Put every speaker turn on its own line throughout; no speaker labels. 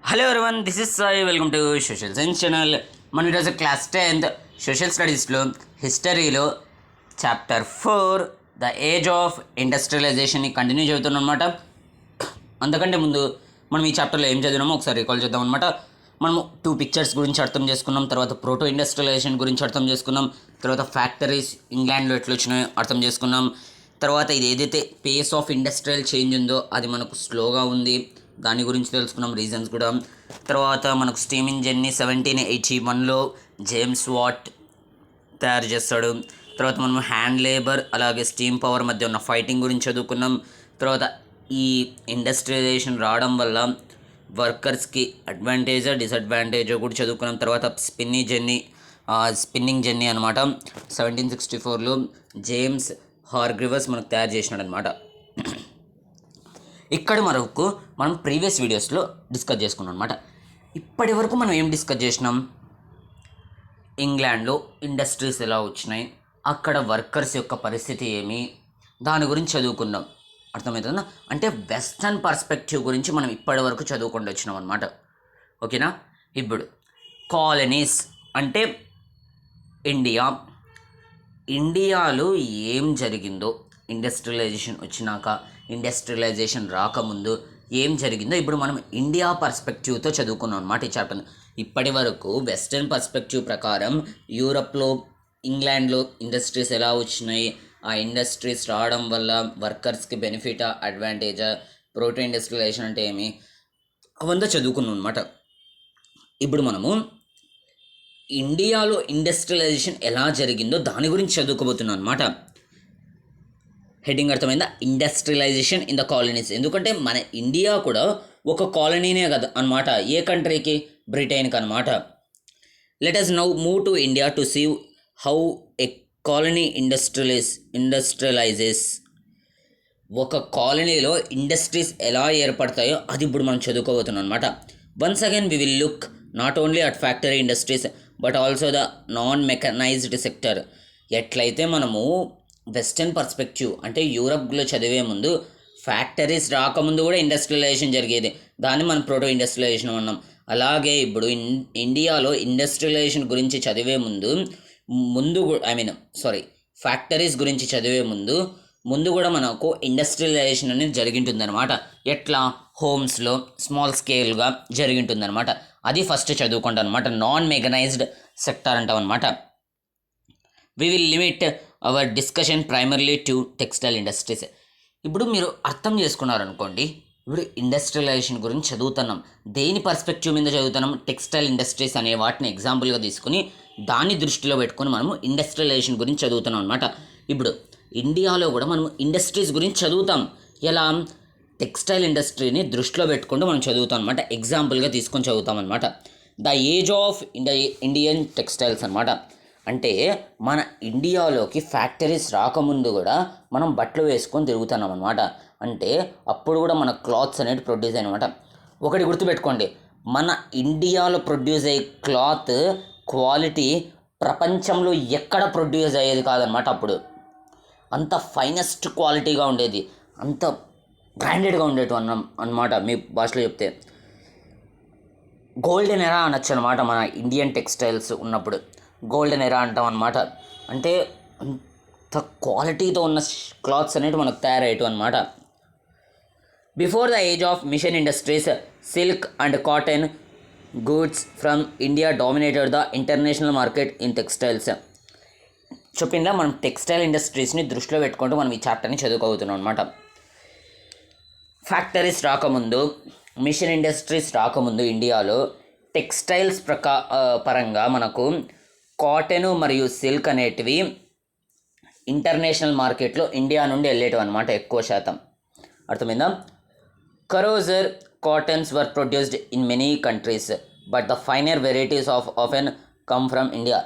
Hello everyone, this is Sai. Welcome to social science channel. మనం ఈరోజు class 10th social స్టడీస్లో హిస్టరీలో చాప్టర్ 4 ద ఏజ్ ఆఫ్ ఇండస్ట్రియలైజేషన్ని continue చదువుతున్నాం అనమాట. అంతకంటే ముందు మనం ఈ చాప్టర్లో ఏం చదివినామో ఒకసారి రికాల్ చేద్దాం అనమాట. మనము 2 పిక్చర్స్ గురించి అర్థం చేసుకున్నాం, తర్వాత ప్రోటో ఇండస్ట్రియలైజేషన్ గురించి అర్థం చేసుకున్నాం, తర్వాత ఫ్యాక్టరీస్ ఇంగ్లాండ్లో ఎట్లా వచ్చినాయో అర్థం చేసుకున్నాం. తర్వాత ఇది ఏదైతే పేస్ ఆఫ్ ఇండస్ట్రియల్ చేంజ్ ఉందో అది మనకు స్లోగా ఉంది, దాని గురించి తెలుసుకున్నాం, రీజన్స్ కూడా. తర్వాత మనకు స్టీమ్ ఇంజన్ని 1781లో జేమ్స్ వాట్ తయారు చేస్తాడు. తర్వాత మనం హ్యాండ్ లేబర్ అలాగే స్టీమ్ పవర్ మధ్య ఉన్న ఫైటింగ్ గురించి చదువుకున్నాం. తర్వాత ఈ ఇండస్ట్రియలైజేషన్ రావడం వల్ల వర్కర్స్కి అడ్వాంటేజా డిసడ్వాంటేజో కూడా చదువుకున్నాం. తర్వాత స్పిన్నింగ్ జెన్నీ అనమాట 1764లో జేమ్స్ హార్గ్రివర్స్ మనకు తయారు చేసినాడు అనమాట. ఇక్కడ వరకు మనం ప్రీవియస్ వీడియోస్లో డిస్కస్ చేసుకున్నాం అనమాట. ఇప్పటి వరకు మనం ఏం డిస్కస్ చేసినాం? ఇంగ్లాండ్లో ఇండస్ట్రీస్ ఎలా వచ్చినాయి, అక్కడ వర్కర్స్ యొక్క పరిస్థితి ఏమి, దాని గురించి చదువుకున్నాం. అర్థమవుతుందా? అంటే వెస్టర్న్ పర్స్పెక్టివ్ గురించి మనం ఇప్పటి వరకు చదువుకుంటూ వచ్చినాం అనమాట. ఓకేనా? ఇప్పుడు కాలనీస్ అంటే ఇండియాలో ఏం జరిగిందో, ఇండస్ట్రియలైజేషన్ వచ్చినాక, ఇండస్ట్రియలైజేషన్ రాకముందు ఏం జరిగిందో ఇప్పుడు మనం ఇండియా పర్స్పెక్టివ్తో చదువుకున్నాం అనమాట ఈ చాప్టర్. ఇప్పటి వరకు వెస్టర్న్ పర్స్పెక్టివ్ ప్రకారం యూరప్లో ఇంగ్లాండ్లో ఇండస్ట్రీస్ ఎలా వచ్చినాయి, ఆ ఇండస్ట్రీస్ రావడం వల్ల వర్కర్స్కి బెనిఫిటా అడ్వాంటేజా, ప్రోటో ఇండస్ట్రియలైజేషన్ అంటే ఏమి, అవంతా చదువుకున్నాం అనమాట. ఇప్పుడు మనము ఇండియాలో ఇండస్ట్రియలైజేషన్ ఎలా జరిగిందో దాని గురించి చదువుకోబోతున్నాం అనమాట. హెడ్డింగ్ అర్థమైందా? Industrialisation in the colonies. ఎందుకంటే మన ఇండియా కూడా ఒక కాలనీనే కదా అనమాట. ఏ కంట్రీకి? బ్రిటన్కి అనమాట. Let us now move to India to see how a colony industrialises. ఒక కాలనీలో ఇండస్ట్రీస్ ఎలా ఏర్పడతాయో అది ఇప్పుడు మనం చదువుకోబోతున్నాం అనమాట. Once again we will look not only at factory industries but also the non mechanised sector. ఎట్లయితే మనము వెస్టర్న్ పర్స్పెక్టివ్ అంటే యూరప్లో చదివే ముందు ఫ్యాక్టరీస్ రాకముందు కూడా ఇండస్ట్రియలైజేషన్ జరిగేది, దాన్ని మనం ప్రోటో ఇండస్ట్రియలైజేషన్ అన్నాం. అలాగే ఇప్పుడు ఇండియాలో ఇండస్ట్రియలైజేషన్ గురించి చదివే ముందు ఫ్యాక్టరీస్ గురించి చదివే ముందు కూడా మనకు ఇండస్ట్రియలైజేషన్ అనేది జరిగింటుందన్నమాట. ఎట్లా? హోమ్స్లో స్మాల్ స్కేల్గా జరిగింటుందన్నమాట. అది ఫస్ట్ చదువుకుంటాం అనమాట. నాన్ మెకనైజ్డ్ సెక్టార్ అంటాం అనమాట. We will limit our discussion primarily to textile industries. ఇప్పుడు మీరు అర్థం చేసుకున్నారనుకోండి, ఇప్పుడు ఇండస్ట్రియలైజేషన్ గురించి చదువుతున్నాం, దేని పర్స్పెక్టివ్ మీద చదువుతున్నాం? టెక్స్టైల్ ఇండస్ట్రీస్ అనే వాటిని ఎగ్జాంపుల్గా తీసుకుని దాన్ని దృష్టిలో పెట్టుకొని మనము ఇండస్ట్రియలైజేషన్ గురించి చదువుతున్నాం అనమాట. ఇప్పుడు ఇండియాలో కూడా మనం ఇండస్ట్రీస్ గురించి చదువుతాం. ఎలా? టెక్స్టైల్ ఇండస్ట్రీని దృష్టిలో పెట్టుకుంటూ మనం చదువుతాం అనమాట. ఎగ్జాంపుల్గా తీసుకొని చదువుతాం అనమాట. The age of Indian textiles అనమాట. అంటే మన ఇండియాలోకి ఫ్యాక్టరీస్ రాకముందు కూడా మనం బట్టలు వేసుకొని తిరుగుతున్నాం అనమాట. అంటే అప్పుడు కూడా మన క్లాత్స్ అనేవి ప్రొడ్యూస్ అనమాట. ఒకటి గుర్తుపెట్టుకోండి, మన ఇండియాలో ప్రొడ్యూస్ అయ్యే క్లాత్ క్వాలిటీ ప్రపంచంలో ఎక్కడ ప్రొడ్యూస్ అయ్యేది కాదనమాట. అప్పుడు అంత ఫైనెస్ట్ క్వాలిటీగా ఉండేది, అంత బ్రాండెడ్గా ఉండేటు అన్నమాట. మీ భాషలో చెప్తే గోల్డెన్ ఎరా అనొచ్చు అనమాట. మన ఇండియన్ టెక్స్టైల్స్ ఉన్నప్పుడు గోల్డెన్ ఎరా అంటాం అనమాట. అంటే అంత క్వాలిటీతో ఉన్న క్లాత్స్ అనేవి మనకు తయారయ్యేటు అనమాట. Before the age of machine industries, silk and cotton goods from India dominated the international market in textiles. చెప్పిందా? మనం టెక్స్టైల్ ఇండస్ట్రీస్ని దృష్టిలో పెట్టుకుంటూ మనం ఈ చాప్టర్ని చదువుకోబోతున్నాం అనమాట. ఫ్యాక్టరీస్ రాకముందు, మిషన్ ఇండస్ట్రీస్ రాకముందు ఇండియాలో టెక్స్టైల్స్ పరంగా మనకు కాటన్ మరియు సిల్క్ అనేటివి ఇంటర్నేషనల్ మార్కెట్లో ఇండియా నుండి వెళ్ళేటివి అనమాట ఎక్కువ శాతం. అర్థమైందా? Coarser cottons were produced in many countries but the finer varieties often come from India.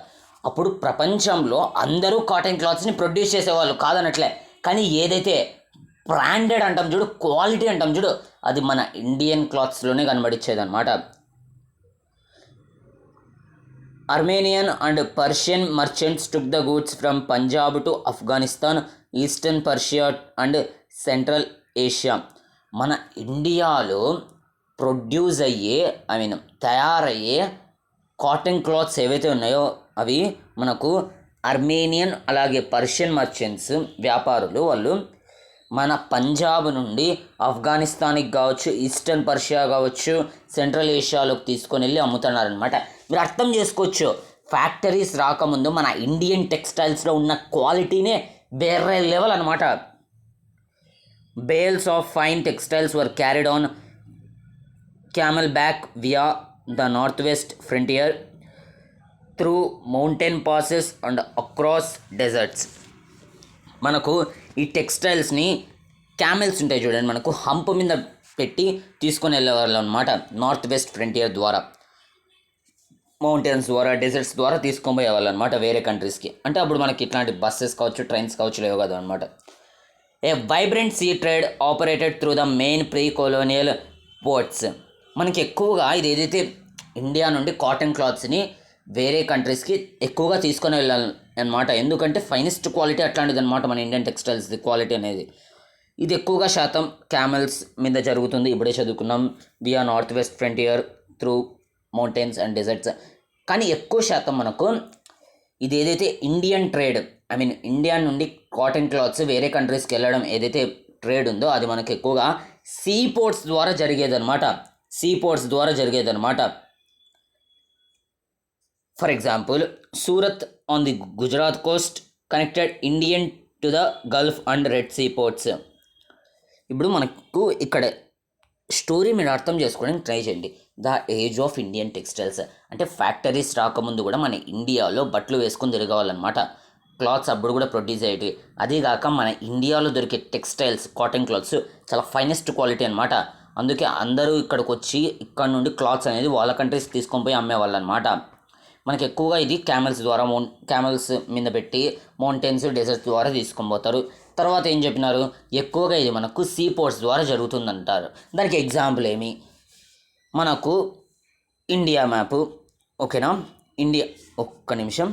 అప్పుడు ప్రపంచంలో అందరూ కాటన్ క్లాత్స్ని ప్రొడ్యూస్ చేసేవాళ్ళు కాదనట్లే, కానీ ఏదైతే బ్రాండెడ్ అంటాం చూడు, క్వాలిటీ అంటాం చూడు, అది మన ఇండియన్ క్లాత్స్లోనే కనబడిచ్చేది అనమాట. Armenian and Persian merchants took the goods from Punjab to Afghanistan, Eastern Persia and Central Asia. మన ఇండియాలో ప్రొడ్యూస్ అయ్యే తయారయ్యే కాటన్ క్లాత్స్ ఏవైతే ఉన్నాయో అవి మనకు అర్మేనియన్ అలాగే పర్షియన్ మర్చెంట్స్ వ్యాపారులు వాళ్ళు మన పంజాబ్ నుండి ఆఫ్ఘనిస్తాన్కి కావచ్చు, ఈస్టర్న్ పర్షియా కావచ్చు, సెంట్రల్ ఏషియాలోకి తీసుకొని వెళ్ళి అమ్ముతున్నారనమాట. మీరు అర్థం చేసుకోవచ్చు, ఫ్యాక్టరీస్ రాకముందు మన ఇండియన్ టెక్స్టైల్స్లో ఉన్న క్వాలిటీనే వేరే లెవెల్ అనమాట. Bales of fine textiles were carried on camel back via the northwest frontier through mountain passes and across deserts. మనకు ఈ టెక్స్టైల్స్ని క్యామెల్స్ ఉంటాయి చూడండి, మనకు హంప్ మీద పెట్టి తీసుకొని వెళ్ళేవాళ్ళు అనమాట. నార్త్ వెస్ట్ ఫ్రంటియర్ ద్వారా, మౌంటైన్స్ ద్వారా, డెజర్ట్స్ ద్వారా తీసుకొని పోయేవాళ్ళు అనమాట వేరే కంట్రీస్కి. అంటే అప్పుడు మనకి ఇట్లాంటి బస్సెస్ కావచ్చు, ట్రైన్స్ కావచ్చు లేవు కదా అనమాట. A vibrant sea trade operated through the main pre colonial ports. మనకి ఎక్కువగా ఇది ఏదైతే ఇండియా నుండి కాటన్ క్లాత్స్ని వేరే కంట్రీస్కి ఎక్కువగా తీసుకొని వెళ్ళాలి అనమాట. ఎందుకంటే ఫైనెస్ట్ క్వాలిటీ అట్లాంటిది అనమాట మన ఇండియన్ టెక్స్టైల్స్ది క్వాలిటీ అనేది. ఇది ఎక్కువగా శాతం క్యామెల్స్ మీద జరుగుతుంది. ఇప్పుడే చదువుకున్నాం, via north west frontier through mountains and deserts. కానీ ఎక్కువ శాతం మనకు ఇది ఏదైతే ఇండియన్ ట్రేడ్, ఇండియా నుండి కాటన్ క్లాత్స్ వేరే కంట్రీస్కి వెళ్ళడం ఏదైతే ట్రేడ్ ఉందో అది మనకు ఎక్కువగా సీ పోర్ట్స్ ద్వారా జరిగేదన్నమాట. For example, Surat on the Gujarat coast connected Indian to the Gulf and Red Sea ports. ఇప్పుడు మనకు ఇక్కడ స్టోరీ మీరు అర్థం చేసుకోవడానికి ట్రై చేయండి. The age of Indian textiles అంటే ఫ్యాక్టరీస్ రాకముందు కూడా మన ఇండియాలో బట్టలు వేసుకొని తిరగవాలన్నమాట. క్లాత్స్ అప్పుడు కూడా ప్రొడ్యూస్ అయ్యేవి. అదేగాక మన ఇండియాలో దొరికే టెక్స్టైల్స్, కాటన్ క్లాత్స్ చాలా ఫైనెస్ట్ క్వాలిటీ అనమాట. అందుకే అందరూ ఇక్కడికి వచ్చి ఇక్కడ నుండి క్లాత్స్ అనేది వాళ్ళ కంట్రీస్ తీసుకొని పోయి అమ్మేవాళ్ళు అనమాట. మనకి ఎక్కువగా ఇది క్యామెల్స్ మీద పెట్టి మౌంటైన్స్, డెజర్ట్స్ ద్వారా తీసుకొని పోతారు. తర్వాత ఏం చెప్పినారు, ఎక్కువగా ఇది మనకు సీ పోర్ట్స్ ద్వారా జరుగుతుందంటారు. దానికి ఎగ్జాంపుల్ ఏమి, మనకు ఇండియా మ్యాపు, ఓకేనా, ఒక్క నిమిషం,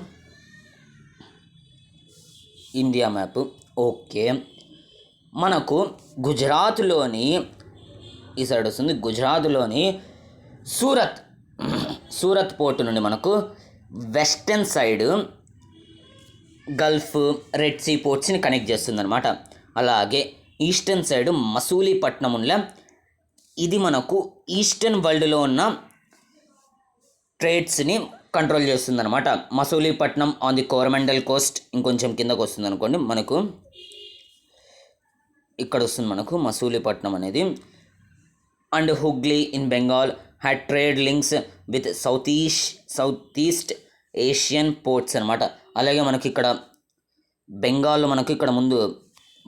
ఇండియా మ్యాప్ ఓకే. మనకు గుజరాత్లోని ఈ సైడ్ వస్తుంది, గుజరాత్లోని సూరత్ పోర్టు నుండి మనకు western side Gulf, Red Sea పోర్ట్స్ని కనెక్ట్ చేస్తుంది అనమాట. అలాగే ఈస్టర్న్ సైడ్ మసూలీపట్నం ఉండే ఇది మనకు ఈస్టర్న్ వరల్డ్లో ఉన్న ట్రేడ్స్ని కంట్రోల్ చేస్తుంది అనమాట. మసూలీపట్నం ఆన్ ది కోరమండల్ కోస్ట్, ఇంకొంచెం కిందకు వస్తుంది అనుకోండి, మనకు ఇక్కడ వస్తుంది మనకు మసూలీపట్నం అనేది. And Hooghly in Bengal had trade links with south east Asian ports అనమాట. అలాగే మనకి ఇక్కడ బెంగాల్లో మనకు ఇక్కడ ముందు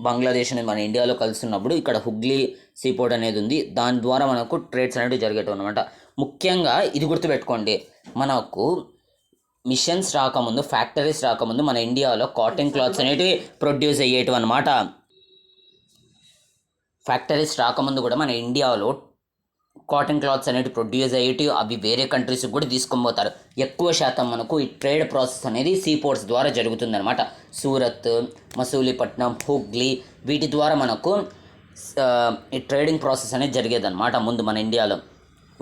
బంగ్లాదేశ్ అనేది మన ఇండియాలో కలుస్తున్నప్పుడు ఇక్కడ హుగ్లీ సీపోర్ట్ అనేది ఉంది. దాని ద్వారా మనకు ట్రేడ్స్ అనేవి జరిగేటవి అనమాట. ముఖ్యంగా ఇది గుర్తుపెట్టుకోండి, మనకు మిషన్స్ రాకముందు, ఫ్యాక్టరీస్ రాకముందు మన ఇండియాలో కాటన్ క్లాత్స్ అనేటివి ప్రొడ్యూస్ అయ్యేటివి అనమాట. ఫ్యాక్టరీస్ రాకముందు కూడా మన ఇండియాలో కాటన్ క్లాత్స్ అనేవి ప్రొడ్యూస్ అయ్యేటివి, అవి వేరే కంట్రీస్కి కూడా తీసుకొని పోతారు. ఎక్కువ శాతం మనకు ఈ ట్రేడ్ ప్రాసెస్ అనేది సీ పోర్ట్స్ ద్వారా జరుగుతుందన్నమాట. సూరత్, మసూలీపట్నం, హుగ్లీ వీటి ద్వారా మనకు ఈ ట్రేడింగ్ ప్రాసెస్ అనేది జరిగేదన్నమాట ముందు మన ఇండియాలో,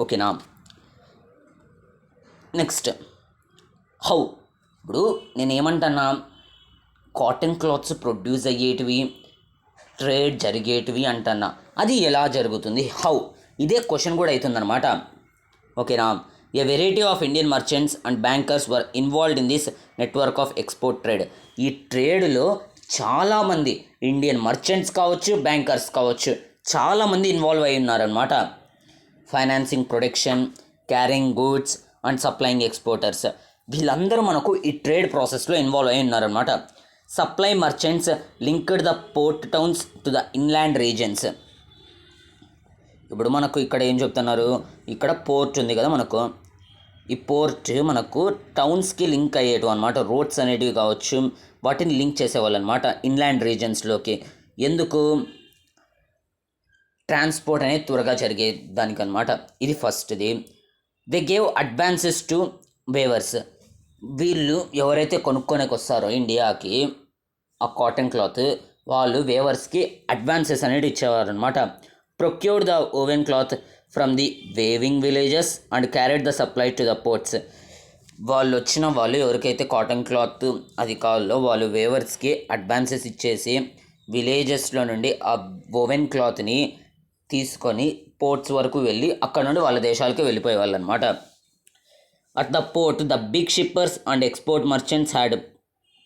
ఓకేనా. నెక్స్ట్ హౌ, ఇప్పుడు నేను ఏమంటున్నా, కాటన్ క్లాత్స్ ప్రొడ్యూస్ అయ్యేటివి, ట్రేడ్ జరిగేటివి అంటున్నా, అది ఎలా జరుగుతుంది, హౌ, ఇదే క్వశ్చన్ కూడా అవుతుందన్నమాట, ఓకేనా. A variety of Indian merchants and bankers were involved in this network of export trade. ఈ ట్రేడ్లో చాలామంది ఇండియన్ మర్చెంట్స్ కావచ్చు, బ్యాంకర్స్ కావచ్చు, చాలామంది ఇన్వాల్వ్ అయి ఉన్నారనమాట. Financing, production, carrying goods and supplying exporters, వీళ్ళందరూ మనకు ఈ ట్రేడ్ ప్రాసెస్లో ఇన్వాల్వ్ అయి ఉన్నారనమాట. Supply merchants linked the port towns to the inland reasons. ఇప్పుడు మనకు ఇక్కడ ఏం చెప్తున్నారు, ఇక్కడ పోర్ట్ ఉంది కదా మనకు, ఈ పోర్ట్ మనకు టౌన్స్కి లింక్ అయ్యేటివి అనమాట. రోడ్స్ అనేటివి కావచ్చు, వాటిని లింక్ చేసేవాళ్ళు అనమాట ఇన్లాండ్ రీజన్స్లోకి. ఎందుకు, ట్రాన్స్పోర్ట్ అనేది త్వరగా జరిగే దానికనమాట. ఇది ఫస్ట్ది. They gave advances to weavers. వీళ్ళు ఎవరైతే కొనుక్కోనికి వస్తారో ఇండియాకి ఆ కాటన్ క్లాత్, వాళ్ళు వేవర్స్కి అడ్వాన్సెస్ అనేది ఇచ్చేవారు అనమాట. Procured the woven cloth from the weaving villages and carried the supply to the ports. వాళ్ళు ఎవరికైతే కాటన్ క్లాత్ అది కావాలో వాళ్ళు వేవర్స్కి అడ్వాన్సెస్ ఇచ్చేసి విలేజెస్లో నుండి ఆ వోవెన్ క్లాత్ని తీసుకొని పోర్ట్స్ వరకు వెళ్ళి అక్కడ నుండి వాళ్ళ దేశాలకి వెళ్ళిపోయేవాళ్ళు అనమాట. At the port the big shippers and export merchants had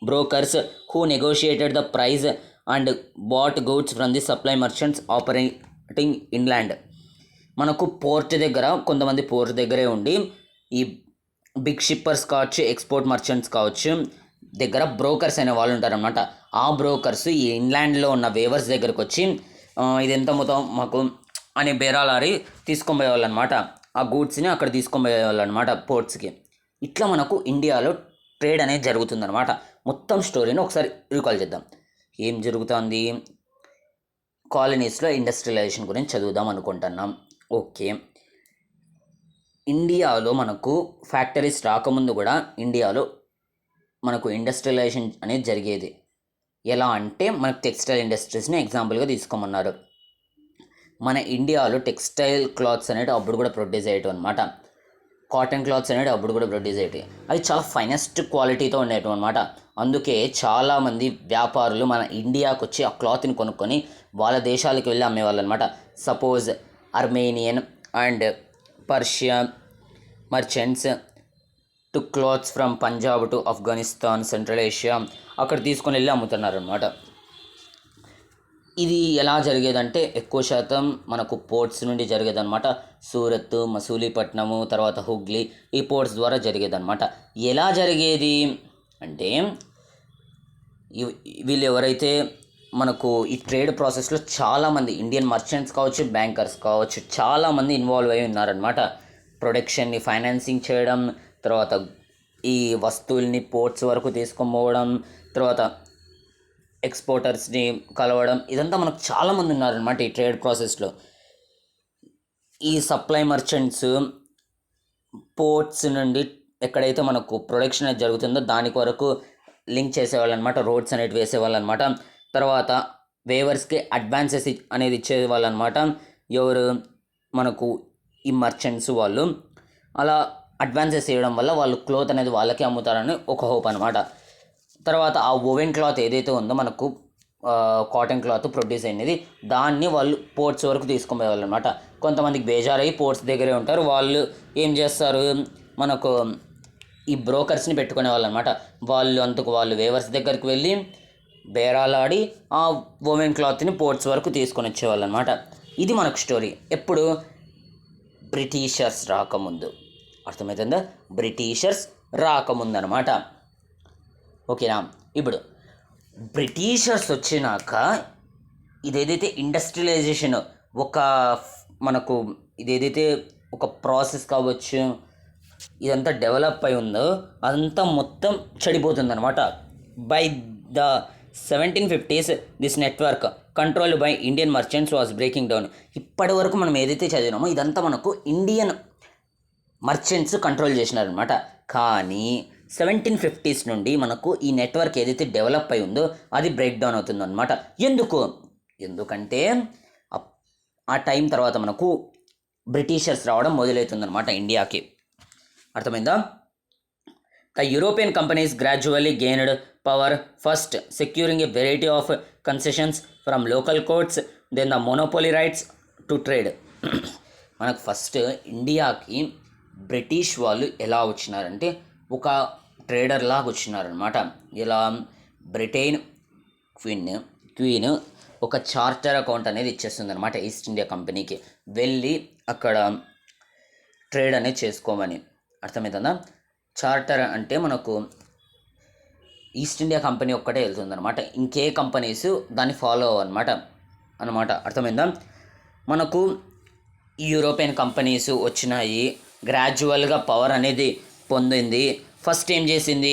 brokers who negotiated the price and bought goods from the supply merchants operating inland. మనకు పోర్ట్ దగ్గర కొంతమంది పోర్ట్ దగ్గరే ఉండి ఈ బిగ్ షిప్పర్స్ కావచ్చు, ఎక్స్పోర్ట్ మర్చెంట్స్ కావచ్చు దగ్గర బ్రోకర్స్ అనే వాళ్ళు ఉంటారనమాట. ఆ బ్రోకర్స్ ఈ ఇన్లాండ్లో ఉన్న వేవర్స్ దగ్గరకు వచ్చి ఇది ఎంత మొత్తం మాకు అని బేరాలారి తీసుకొని పోయేవాళ్ళు అనమాట. ఆ గూడ్స్ని అక్కడ తీసుకొని పోయేవాళ్ళు అనమాట పోర్ట్స్కి. ఇట్లా మనకు ఇండియాలో ట్రేడ్ అనేది జరుగుతుందన్నమాట. మొత్తం స్టోరీని ఒకసారి రీకాల్ చేద్దాం. ఏం జరుగుతుంది? కాలనీస్లో ఇండస్ట్రియలైజేషన్ గురించి చదువుదాం అనుకుంటున్నాం. ఓకే, ఇండియాలో మనకు ఫ్యాక్టరీస్ రాకముందు కూడా ఇండియాలో మనకు ఇండస్ట్రియలైజేషన్ అనేది జరిగేది. ఎలా అంటే మనకు టెక్స్టైల్ ఇండస్ట్రీస్ని ఎగ్జాంపుల్గా తీసుకోమన్నారు. మన ఇండియాలో టెక్స్టైల్ క్లాత్స్ అనేవి అప్పుడు కూడా ప్రొడ్యూస్ అయ్యేవి అనమాట. కాటన్ క్లాత్స్ అనేవి అప్పుడు కూడా ప్రొడ్యూస్ అయ్యేవి. అవి చాలా ఫైనెస్ట్ క్వాలిటీతో ఉండేవి అనమాట. అందుకే చాలామంది వ్యాపారులు మన ఇండియాకు వచ్చి ఆ క్లాత్ని కొనుక్కొని వాళ్ళ దేశాలకు వెళ్ళి అమ్మేవాళ్ళు అనమాట. Suppose Armenian and Persia merchants to clothes from Punjab to Afghanistan, central Asia అక్కడ తీసుకొని వెళ్ళి అమ్ముతున్నారు అనమాట. ఇది ఎలా జరిగేదంటే ఎక్కువ శాతం మనకు పోర్ట్స్ నుండి జరిగేదన్నమాట. సూరత్, మసూలీపట్నము, తర్వాత హుగ్లీ ఈ పోర్ట్స్ ద్వారా జరిగేదన్నమాట. ఎలా జరిగేది అంటే వీళ్ళు ఎవరైతే మనకు ఈ ట్రేడ్ ప్రాసెస్లో చాలామంది ఇండియన్ మర్చెంట్స్ కావచ్చు, బ్యాంకర్స్ కావచ్చు చాలామంది ఇన్వాల్వ్ అయి ఉన్నారనమాట. ప్రొడక్షన్ని ఫైనాన్సింగ్ చేయడం, తర్వాత ఈ వస్తువుల్ని పోర్ట్స్ వరకు తీసుకొని పోవడం, తర్వాత ఎక్స్పోర్టర్స్ని కలవడం, ఇదంతా మనకు చాలామంది ఉన్నారనమాట ఈ ట్రేడ్ ప్రాసెస్లో. ఈ సప్లై మర్చెంట్స్ పోర్ట్స్ నుండి ఎక్కడైతే మనకు ప్రొడక్షన్ అనేది జరుగుతుందో దానికి వరకు లింక్ చేసేవాళ్ళు అనమాట. రోడ్స్ అనేవి వేసేవాళ్ళు అనమాట. తర్వాత వేవర్స్కి అడ్వాన్సెస్ అనేది ఇచ్చేవాళ్ళు అనమాట. ఎవరు? మనకు ఈ మర్చెంట్స్ వాళ్ళు. అలా అడ్వాన్సెస్ ఇవ్వడం వల్ల వాళ్ళు క్లోత్ అనేది వాళ్ళకి అమ్ముతారని ఒక హోప్ అనమాట. తర్వాత ఆ ఓవెన్ క్లాత్ ఏదైతే ఉందో మనకు కాటన్ క్లాత్ ప్రొడ్యూస్ అయినది దాన్ని వాళ్ళు పోర్ట్స్ వరకు తీసుకుపోయేవాళ్ళు అనమాట. కొంతమందికి బేజారయ్యి పోర్ట్స్ దగ్గరే ఉంటారు. వాళ్ళు ఏం చేస్తారు, మనకు ఈ బ్రోకర్స్ని పెట్టుకునే వాళ్ళు అనమాట. వాళ్ళు వేవర్స్ దగ్గరికి వెళ్ళి బేరాలాడి ఆ ఓవెన్ క్లాత్ని పోర్ట్స్ వరకు తీసుకొని వచ్చేవాళ్ళు అనమాట. ఇది మనకు స్టోరీ. ఎప్పుడు? బ్రిటిషర్స్ రాకముందు. అర్థమవుతుందా? బ్రిటిషర్స్ రాకముందు అనమాట. ఓకేనా? ఇప్పుడు బ్రిటిషర్స్ వచ్చినాక ఇదేదైతే ఇండస్ట్రియలైజేషన్ మనకు ఇదేదైతే ఒక ప్రాసెస్ కావచ్చు, ఇదంతా డెవలప్ అయి ఉందో అదంతా మొత్తం చెడిపోతుందన్నమాట. By the 1750s this network controlled by Indian merchants was breaking down. ఇప్పటి వరకు మనం ఏదైతే చదివినామో ఇదంతా మనకు ఇండియన్ మర్చెంట్స్ కంట్రోల్ చేసినారనమాట. కానీ 1750s నుండి మనకు ఈ నెట్వర్క్ ఏదైతే డెవలప్ అయి ఉందో అది బ్రేక్ డౌన్ అవుతుందన్నమాట. ఎందుకంటే ఆ టైం తర్వాత మనకు బ్రిటిషర్స్ రావడం మొదలవుతుందన్నమాట ఇండియాకి. అర్థమైందా? The European companies gradually gained power, first securing a variety of concessions from local courts, then the monopoly rights to trade. మనకు ఫస్ట్ ఇండియాకి బ్రిటిష్ వాళ్ళు ఎలా వచ్చినారంటే ఒక ట్రేడర్ లాగా వచ్చినారనమాట. ఇలా బ్రిటన్ క్వీన్ ఒక చార్టర్ అకౌంట్ అనేది ఇచ్చేస్తుంది అనమాట ఈస్ట్ ఇండియా కంపెనీకి, వెళ్ళి అక్కడ ట్రేడ్ అనేది చేసుకోమని. అర్థమవుతుందా? చార్టర్ అంటే మనకు ఈస్ట్ ఇండియా కంపెనీ ఒక్కటే వెళ్తుందనమాట. ఇంకే కంపెనీస్ దాన్ని ఫాలో అన్నమాట. అర్థమైందా? మనకు యూరోపియన్ కంపెనీస్ వచ్చినాయి, గ్రాడ్యువల్గా పవర్ అనేది పొందింది. ఫస్ట్ ఏం చేసింది?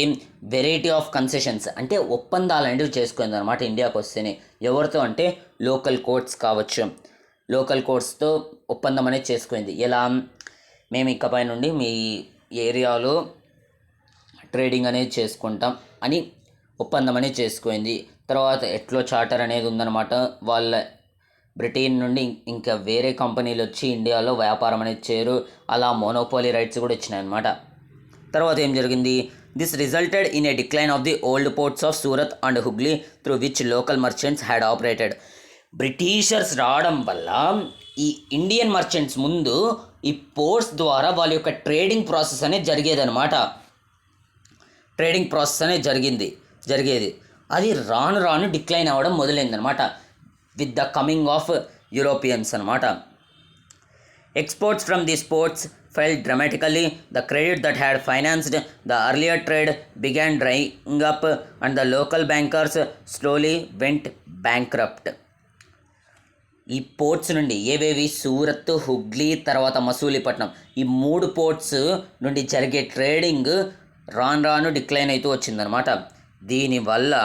వెరైటీ ఆఫ్ కన్సెషన్స్ అంటే ఒప్పందాలు అనేవి చేసుకుంది అనమాట ఇండియాకి వస్తేనే. ఎవరితో అంటే లోకల్ కోర్ట్స్ కావచ్చు, లోకల్ కోర్ట్స్తో ఒప్పందం అనేది చేసుకుంది. ఎలా? మేము ఇకపై నుండి మీ ఏరియాలో ట్రేడింగ్ అనేది చేసుకుంటాం అని ఒప్పందం అనేది చేసుకుంది. తర్వాత ఎట్లో చార్టర్ అనేది ఉందన్నమాట. వాళ్ళ బ్రిటన్ నుండి ఇంకా వేరే కంపెనీలు వచ్చి ఇండియాలో వ్యాపారం అనేది చేయరు, అలా మోనోపోలీ రైట్స్ కూడా ఇచ్చినాయి అనమాట. తర్వాత ఏం జరిగింది, this resulted in a decline of the old ports of Surat and Hooghly through which local merchants had operated. Britishers రావడం వల్ల ఈ ఇండియన్ మర్చెంట్స్ ముందు ఈ పోర్ట్స్ ద్వారా వాళ్ళ యొక్క ట్రేడింగ్ ప్రాసెస్ అనేది జరిగేదనమాట. ట్రేడింగ్ ప్రాసెస్ అనేది జరిగేది. అది రాను రాను డిక్లైన్ అవ్వడం మొదలైందనమాట with the coming of Europeans అనమాట. Exports from these ports fell dramatically. The credit that had financed the earlier trade began drying up, and the local bankers slowly went bankrupt. ఈ ports నుండి ఏవేవి, సూరత్, హుగ్లీ, తర్వాత మసూలిపట్నం, ఈ 3 ports నుండి జరిగే trading రాను రాను డిక్లైన్ అవుతూ వచ్చిందనమాట. దీనివల్ల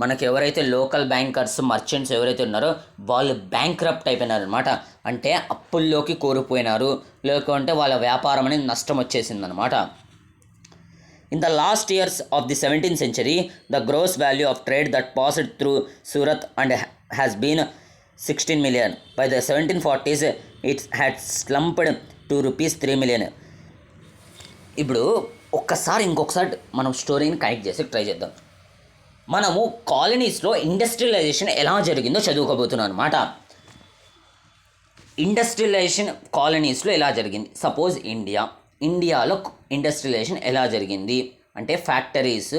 మనకు ఎవరైతే లోకల్ బ్యాంకర్స్, మర్చెంట్స్ ఎవరైతే ఉన్నారో వాళ్ళు బ్యాంక్రప్ట్ అయిపోయినారనమాట. అంటే అప్పుల్లోకి కోల్పోయినారు, లేకుంటే వాళ్ళ వ్యాపారం అనేది నష్టం వచ్చేసిందనమాట. In the last years of the 17th century, the gross value of trade that passed through Surat and has been 16 million. By the 1740s its had slumped to ₹3 million. ఇప్పుడు ఇంకొకసారి మనం స్టోరీని కనెక్ట్ చేసి ట్రై చేద్దాం. మనము కాలనీస్లో ఇండస్ట్రియలైజేషన్ ఎలా జరిగిందో చదువుకోబోతున్నాం అనమాట. ఇండస్ట్రియలైజేషన్ కాలనీస్లో ఎలా జరిగింది, సపోజ్ ఇండియాలో ఇండస్ట్రియలైజేషన్ ఎలా జరిగింది అంటే ఫ్యాక్టరీస్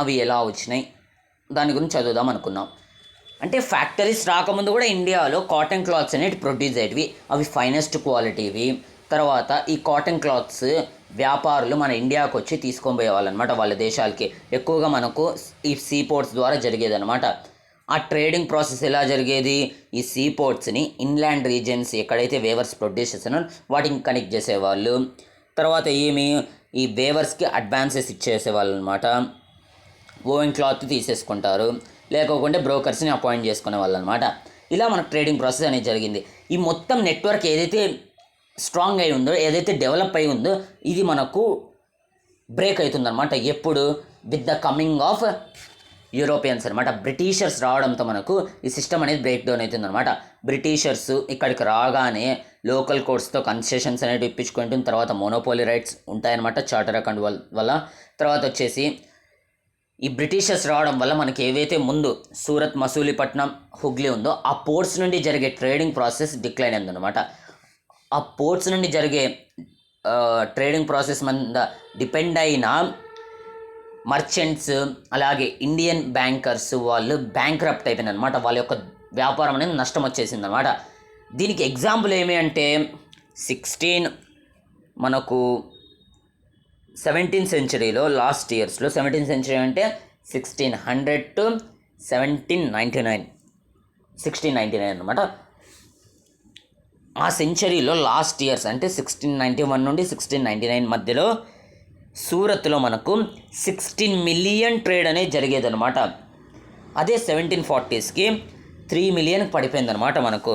అవి ఎలా వచ్చినాయి దాని గురించి చదువుదాం అనుకున్నాం. అంటే ఫ్యాక్టరీస్ రాకముందు కూడా ఇండియాలో కాటన్ క్లాత్స్ అనేవి ప్రొడ్యూస్ అయ్యేవి, అవి ఫైనెస్ట్ క్వాలిటీవి. తర్వాత ఈ కాటన్ క్లాత్స్ వ్యాపారులు మన ఇండియాకు వచ్చి తీసుకొని పోయేవాళ్ళు అనమాట, వాళ్ళ దేశాలకి. ఎక్కువగా మనకు ఈ సీ పోర్ట్స్ ద్వారా జరిగేదనమాట. ఆ ట్రేడింగ్ ప్రాసెస్ ఎలా జరిగేది, ఈ సీ పోర్ట్స్ని ఇన్లాండ్ రీజియన్స్ ఎక్కడైతే వేవర్స్ ప్రొడ్యూస్ చేస్తున్నారో వాటిని కనెక్ట్ చేసేవాళ్ళు. తర్వాత ఈ వేవర్స్కి అడ్వాన్సెస్ ఇచ్చేసేవాళ్ళు అనమాట. ఓవెన్ క్లాత్ తీసేసుకుంటారు, లేకపోతే బ్రోకర్స్ని అపాయింట్ చేసుకునే వాళ్ళు అనమాట. ఇలా మనకు ట్రేడింగ్ ప్రాసెస్ అనేది జరిగింది. ఈ మొత్తం నెట్వర్క్ ఏదైతే స్ట్రాంగ్ అయి ఉందో, ఏదైతే డెవలప్ అయి ఉందో, ఇది మనకు బ్రేక్ అవుతుందన్నమాట. ఎప్పుడు, with the coming of Europeans అనమాట. బ్రిటిషర్స్ రావడంతో మనకు ఈ సిస్టమ్ అనేది బ్రేక్ డౌన్ అవుతుందన్నమాట. బ్రిటిషర్స్ ఇక్కడికి రాగానే లోకల్ కోర్ట్స్తో కన్సెషన్స్ అనేవి ఇప్పించుకుంటుంది. తర్వాత మోనోపోలీ రైట్స్ ఉంటాయన్నమాట చార్టర్ అకౌంట్ వల్ల. తర్వాత వచ్చేసి ఈ బ్రిటిషర్స్ రావడం వల్ల మనకి ఏవైతే ముందు సూరత్, మసూలిపట్నం, హుగ్లీ ఉందో ఆ పోర్ట్స్ నుండి జరిగే ట్రేడింగ్ ప్రాసెస్ డిక్లైన్ అయిందన్నమాట. ఆ పోర్ట్స్ నుండి జరిగే ట్రేడింగ్ ప్రాసెస్ మీద డిపెండ్ అయిన మర్చెంట్స్, అలాగే ఇండియన్ బ్యాంకర్స్ వాళ్ళు బ్యాంక్రప్ట్ అయిపోయినారు అనమాట. వాళ్ళ యొక్క వ్యాపారం అనేది నష్టం వచ్చేసింది అనమాట. దీనికి ఎగ్జాంపుల్ ఏమి అంటే 17th centuryలో లాస్ట్ ఇయర్స్లో 17th century అంటే 1600 to 1699 అనమాట. ఆ సెంచరీలో లాస్ట్ ఇయర్స్ అంటే 1691 నుండి 1699 మధ్యలో సూరత్లో మనకు 16 million ట్రేడ్ అనేది జరిగేదనమాట. అదే 1740sకి 3 million పడిపోయిందనమాట మనకు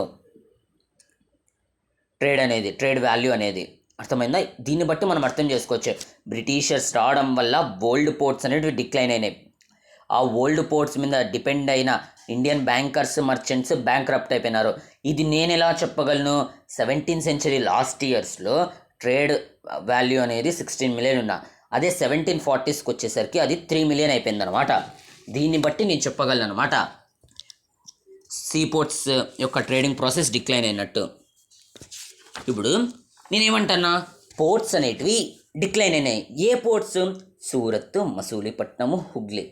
ట్రేడ్ వాల్యూ అనేది. అర్థమైందా? దీన్ని బట్టి మనం అర్థం చేసుకోవచ్చు, బ్రిటిషర్స్ రావడం వల్ల ఓల్డ్ పోర్ట్స్ అనేవి డిక్లైన్ అయినాయి. ఆ ఓల్డ్ పోర్ట్స్ మీద డిపెండ్ అయిన ఇండియన్ బ్యాంకర్స్, మర్చెంట్స్ బ్యాంక్రప్ట్ అయిపోయినారు. ఇది నేను ఎలా చెప్పగలను? 17th century లాస్ట్ ఇయర్స్లో ట్రేడ్ వాల్యూ అనేది 16 million ఉన్నా, అదే 1740sకి వచ్చేసరికి అది 3 million అయిపోయిందనమాట. దీన్ని బట్టి నేను చెప్పగలను అనమాట సీ పోర్ట్స్ యొక్క ట్రేడింగ్ ప్రాసెస్ డిక్లైన్ అయినట్టు. ఇప్పుడు నేనేమంటున్నా, పోర్ట్స్ అనేటివి డిక్లైన్ అయినాయి. ఏ పోర్ట్స్? సూరత్, మసూలిపట్నము, హుగ్లీ.